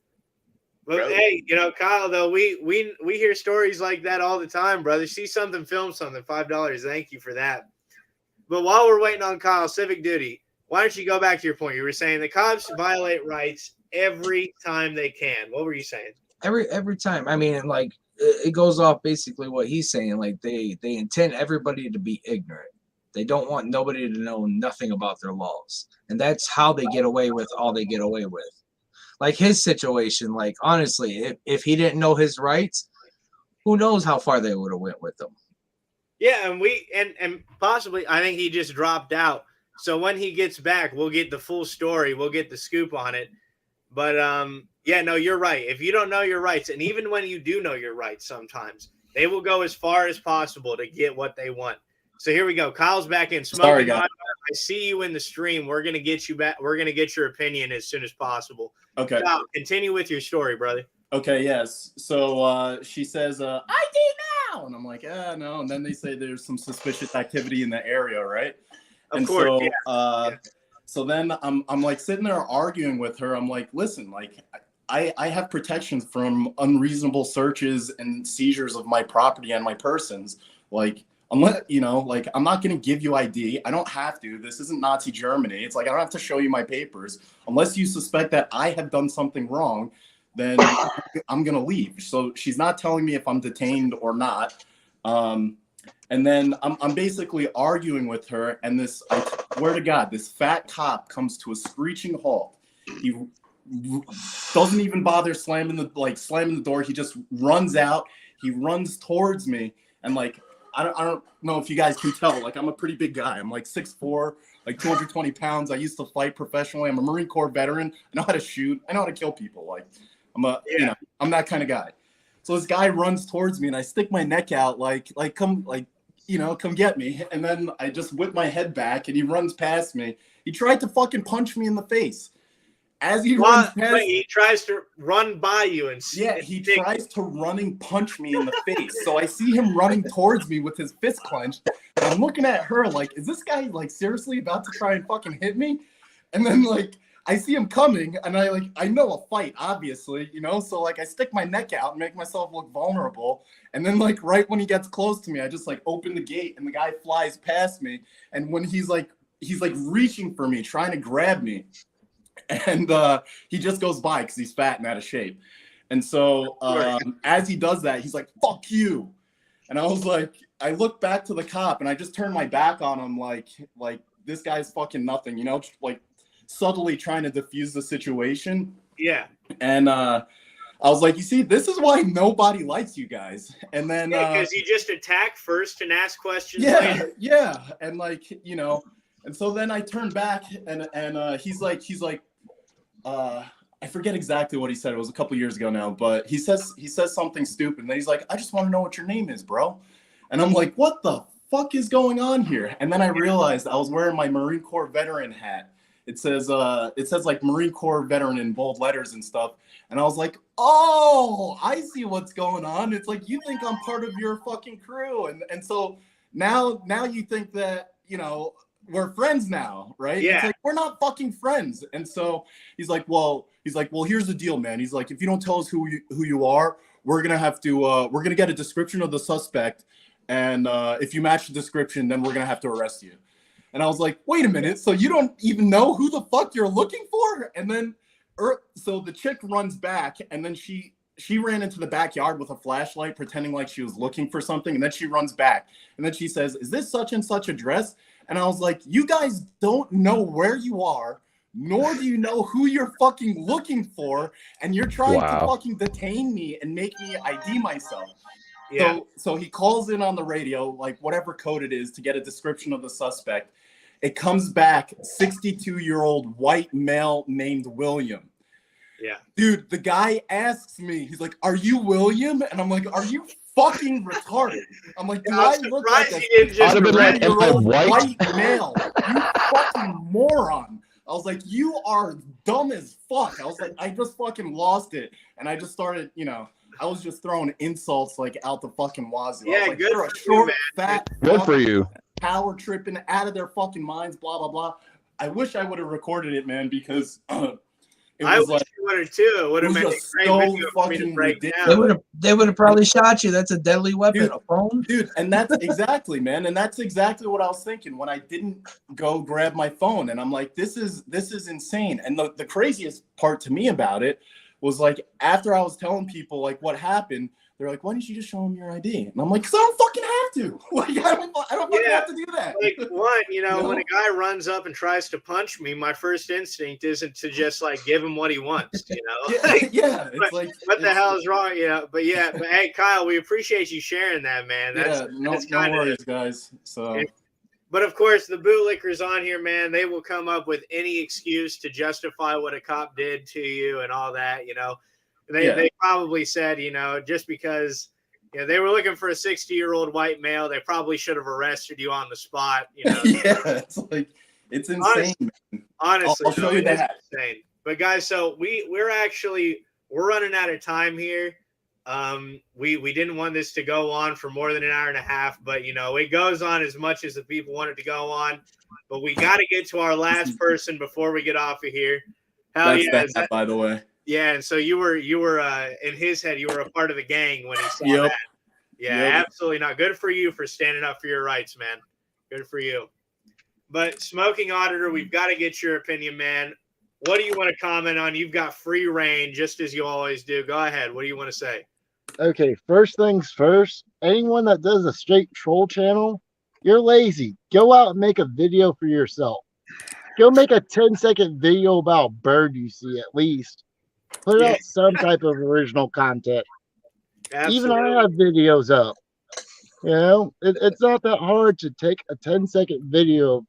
[SPEAKER 1] But really? Hey, you know, Kyle, though, we hear stories like that all the time, brother. See something, film something, $5. Thank you for that. But while we're waiting on Kyle, civic duty, why don't you go back to your point? You were saying the cops violate rights every time they can. What were you saying?
[SPEAKER 22] Every time. I mean, like, it goes off basically what he's saying. Like, they intend everybody to be ignorant. They don't want nobody to know nothing about their laws. And that's how they get away with all they get away with. Like his situation, like, honestly, if he didn't know his rights, who knows how far they would have went with them.
[SPEAKER 1] Yeah, and possibly, I think he just dropped out. So when he gets back, we'll get the full story. We'll get the scoop on it. But, yeah, no, you're right. If you don't know your rights, and even when you do know your rights sometimes, they will go as far as possible to get what they want. So here we go. Kyle's back in. Smoking Hot. I see you in the stream. We're going to get you back. We're going to get your opinion as soon as possible.
[SPEAKER 7] Okay.
[SPEAKER 1] Kyle, continue with your story, brother.
[SPEAKER 7] Okay, yes. So she says, ID now! And I'm like, no. And then they say there's some suspicious activity in the area, right?
[SPEAKER 1] Of course,
[SPEAKER 7] so,
[SPEAKER 1] yeah.
[SPEAKER 7] So then I'm like sitting there arguing with her. I'm like, listen, like I have protections from unreasonable searches and seizures of my property and my persons. Like, unless, you know, like, I'm not going to give you ID. I don't have to. This isn't Nazi Germany. It's like, I don't have to show you my papers. Unless you suspect that I have done something wrong, then I'm going to leave. So she's not telling me if I'm detained or not. And then I'm basically arguing with her, and I swear to God, this fat cop comes to a screeching halt. He doesn't even bother slamming the door. He just runs out. He runs towards me, and like, I don't know if you guys can tell, like, I'm a pretty big guy. I'm like 6'4", like 220 pounds. I used to fight professionally. I'm a Marine Corps veteran. I know how to shoot. I know how to kill people. Like, you know, I'm that kind of guy. So this guy runs towards me, and I stick my neck out, like come get me. And then I just whip my head back, and he runs past me. He tried to fucking punch me in the face. As he runs past,
[SPEAKER 1] he tries to run by you and
[SPEAKER 7] he tries to running punch me in the face. So I see him running towards me with his fist clenched. And I'm looking at her like, is this guy like seriously about to try and fucking hit me? And then like I see him coming, and I know a fight, obviously, you know. So like I stick my neck out and make myself look vulnerable. And then like right when he gets close to me, I just like open the gate, and the guy flies past me. And when he's like reaching for me, trying to grab me. And he just goes by because he's fat and out of shape. And so as he does that, he's like, fuck you. And I was like, I look back to the cop and I just turn my back on him like this guy's fucking nothing, you know, like subtly trying to diffuse the situation.
[SPEAKER 1] Yeah.
[SPEAKER 7] And I was like, you see, this is why nobody likes you guys. And then
[SPEAKER 1] because you just attack first and ask questions
[SPEAKER 7] yeah,
[SPEAKER 1] later.
[SPEAKER 7] yeah. And like, you know, and so then I turn back and he's like I forget exactly what he said. It was a couple years ago now, but he says something stupid. And then he's like, I just want to know what your name is, bro. And I'm like, what the fuck is going on here? And then I realized I was wearing my Marine Corps veteran hat. It says like Marine Corps veteran in bold letters and stuff. And I was like, oh, I see what's going on. It's like, you think I'm part of your fucking crew. And so now you think that, you know, we're friends now, right?
[SPEAKER 1] Yeah.
[SPEAKER 7] It's like, we're not fucking friends. And so he's like, well, here's the deal, man. He's like, if you don't tell us who you are, we're going to have to, we're going to get a description of the suspect. And if you match the description, then we're going to have to arrest you. And I was like, wait a minute. So you don't even know who the fuck you're looking for? And then, so the chick runs back and then she ran into the backyard with a flashlight, pretending like she was looking for something. And then she runs back and then she says, is this such and such address? And I was like, you guys don't know where you are, nor do you know who you're fucking looking for. And you're trying to fucking detain me and make me ID myself.
[SPEAKER 1] Yeah.
[SPEAKER 7] So he calls in on the radio, like whatever code it is, to get a description of the suspect. It comes back 62-year-old white male named William.
[SPEAKER 1] Yeah.
[SPEAKER 7] Dude, the guy asks me, he's like, are you William? And I'm like, are you fucking retarded? I'm like, do I look like a 62-year-old white male? You fucking moron. I was like, you are dumb as fuck. I was like, I just fucking lost it. And I just started, you know, I was just throwing insults like out the fucking wazoo.
[SPEAKER 1] Yeah,
[SPEAKER 7] like,
[SPEAKER 1] good
[SPEAKER 7] you're a
[SPEAKER 1] for you,
[SPEAKER 7] short,
[SPEAKER 1] man.
[SPEAKER 7] fat,
[SPEAKER 14] Good for you.
[SPEAKER 7] power tripping out of their fucking minds, blah, blah, blah. I wish I would have recorded it, man, because it
[SPEAKER 1] I
[SPEAKER 7] was
[SPEAKER 1] wish
[SPEAKER 7] like,
[SPEAKER 1] you would have too. It would have made a
[SPEAKER 7] just
[SPEAKER 1] great
[SPEAKER 7] so
[SPEAKER 1] video for me to
[SPEAKER 7] fucking
[SPEAKER 1] break
[SPEAKER 7] ridiculous.
[SPEAKER 1] down.
[SPEAKER 22] They would have probably shot you. That's a deadly weapon, a phone.
[SPEAKER 7] Dude, and that's exactly, man. And that's exactly what I was thinking when I didn't go grab my phone. And I'm like, this is insane. And the craziest part to me about it was like, after I was telling people like what happened, they're like, why didn't you just show them your ID? And I'm like, because I don't fucking have to. Like, I don't fucking have to do that.
[SPEAKER 1] Like, one, you know, when a guy runs up and tries to punch me, my first instinct isn't to just like give him what he wants, you know?
[SPEAKER 7] Yeah, it's like,
[SPEAKER 1] what the hell is wrong? You know, but hey, Kyle, we appreciate you sharing that, man. That's
[SPEAKER 7] no worries, guys. So.
[SPEAKER 1] But of course, the bootlickers on here, man, they will come up with any excuse to justify what a cop did to you and all that, you know. They probably said, you know, just because, you know, they were looking for a 60-year-old white male, they probably should have arrested you on the spot, you know.
[SPEAKER 7] Yeah, it's like, it's insane.
[SPEAKER 1] Honestly,
[SPEAKER 7] I'll show you that.
[SPEAKER 1] Insane. But guys, so we're running out of time here. We didn't want this to go on for more than an hour and a half, but you know, it goes on as much as the people want it to go on. But we got to get to our last person before we get off of here. Hell
[SPEAKER 7] That's
[SPEAKER 1] yeah!
[SPEAKER 7] that, by the way.
[SPEAKER 1] Yeah, and so you were in his head, you were a part of the gang when he saw
[SPEAKER 7] Yep.
[SPEAKER 1] that. Yeah, absolutely not. Good for you for standing up for your rights, man. Good for you. But Smoking Auditor, we've got to get your opinion, man. What do you want to comment on? You've got free reign, just as you always do. Go ahead. What do you want to say?
[SPEAKER 3] Okay, first things first. Anyone that does a straight troll channel, you're lazy. Go out and make a video for yourself. Go make a 10-second video about a bird you see at least. Put out some type of original content.
[SPEAKER 1] Absolutely.
[SPEAKER 3] Even I have videos up. You know, it's not that hard to take a 10-second video of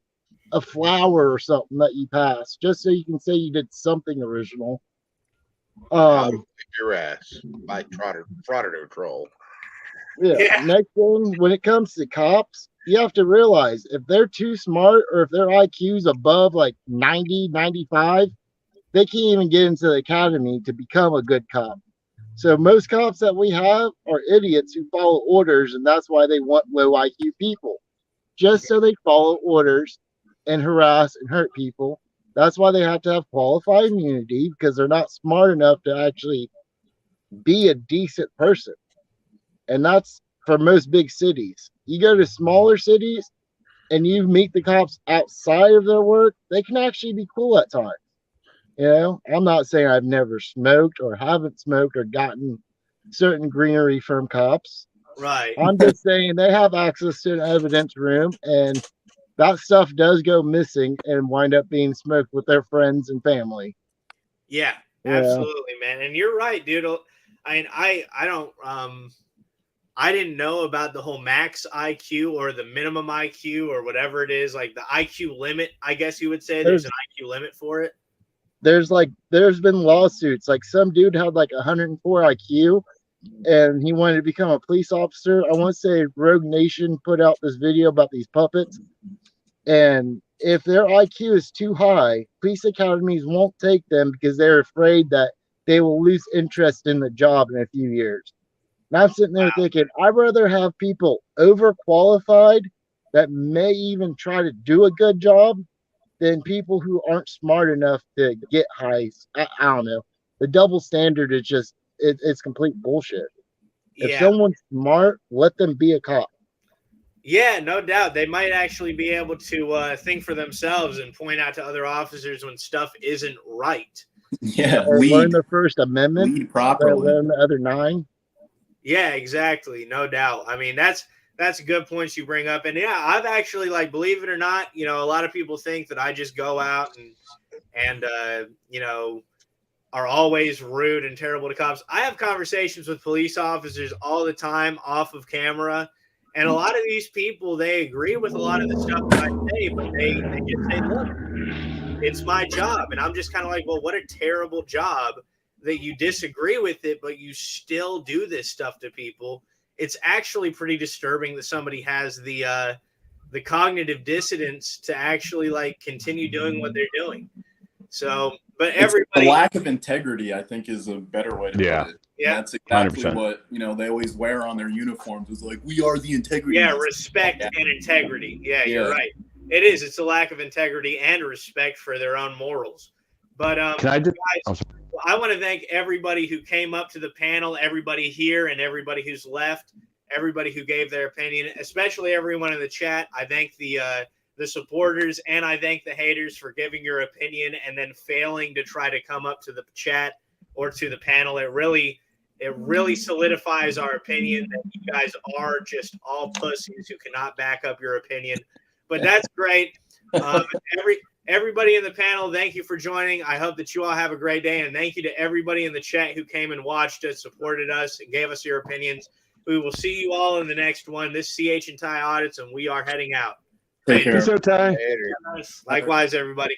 [SPEAKER 3] a flower or something that you pass, just so you can say you did something original.
[SPEAKER 17] How to whip your ass by Frauditor Troll.
[SPEAKER 3] Yeah. Next thing, when it comes to cops, you have to realize if they're too smart or if their IQ's above like 90, 95, they can't even get into the academy to become a good cop. So most cops that we have are idiots who follow orders, and that's why they want low IQ people. Just so they follow orders and harass and hurt people. That's why they have to have qualified immunity, because they're not smart enough to actually be a decent person. And that's for most big cities. You go to smaller cities and you meet the cops outside of their work, they can actually be cool at times. You know, I'm not saying I've never smoked or haven't smoked or gotten certain greenery from cops.
[SPEAKER 1] Right.
[SPEAKER 3] I'm just saying they have access to an evidence room, and that stuff does go missing and wind up being smoked with their friends and family.
[SPEAKER 1] Yeah,
[SPEAKER 3] Yeah.
[SPEAKER 1] absolutely, man. And you're right, dude. I mean, I don't I didn't know about the whole max IQ or the minimum IQ or whatever it is, like the IQ limit, I guess you would say. There's an IQ limit for it.
[SPEAKER 3] There's been lawsuits. Like some dude had like 104 IQ and he wanted to become a police officer. I want to say Rogue Nation put out this video about these puppets. And if their IQ is too high, police academies won't take them because they're afraid that they will lose interest in the job in a few years. And I'm sitting there thinking, I'd rather have people overqualified that may even try to do a good job than people who aren't smart enough to get high. I don't know. The double standard is just, it's complete bullshit. If
[SPEAKER 1] Yeah.
[SPEAKER 3] someone's smart, let them be a cop.
[SPEAKER 1] Yeah, no doubt. They might actually be able to think for themselves and point out to other officers when stuff isn't right.
[SPEAKER 7] Yeah,
[SPEAKER 3] Or learn the First Amendment,
[SPEAKER 7] lead properly.
[SPEAKER 3] learn the other 9.
[SPEAKER 1] Yeah, exactly. No doubt. I mean, that's good points you bring up. And yeah, I've actually, like, believe it or not, you know, a lot of people think that I just go out and you know, are always rude and terrible to cops. I have conversations with police officers all the time off of camera. And a lot of these people, they agree with a lot of the stuff that I say, but they just say, look, it's my job. And I'm just kind of like, well, what a terrible job that you disagree with it, but you still do this stuff to people. It's actually pretty disturbing that somebody has the cognitive dissonance to actually like continue doing what they're doing. So, but everybody,
[SPEAKER 7] the lack of integrity, I think, is a better way to put it.
[SPEAKER 1] Yeah,
[SPEAKER 7] that's exactly
[SPEAKER 14] 100%.
[SPEAKER 7] what they always wear on their uniforms. Is like, we are the integrity.
[SPEAKER 1] Yeah, respect and integrity. Yeah, you're right. It is. It's a lack of integrity and respect for their own morals. But
[SPEAKER 14] Can I just?
[SPEAKER 1] guys, I want to thank everybody who came up to the panel, everybody here, and everybody who's left, everybody who gave their opinion, especially everyone in the chat. I thank the supporters and I thank the haters for giving your opinion and then failing to try to come up to the chat or to the panel. It really solidifies our opinion that you guys are just all pussies who cannot back up your opinion. But that's great. Everybody in the panel, thank you for joining. I hope that you all have a great day. And thank you to everybody in the chat who came and watched us, supported us, and gave us your opinions. We will see you all in the next one. This is CHandTY Audits, and we are heading out.
[SPEAKER 7] Take care.
[SPEAKER 14] Peace out, Ty.
[SPEAKER 1] Likewise, everybody.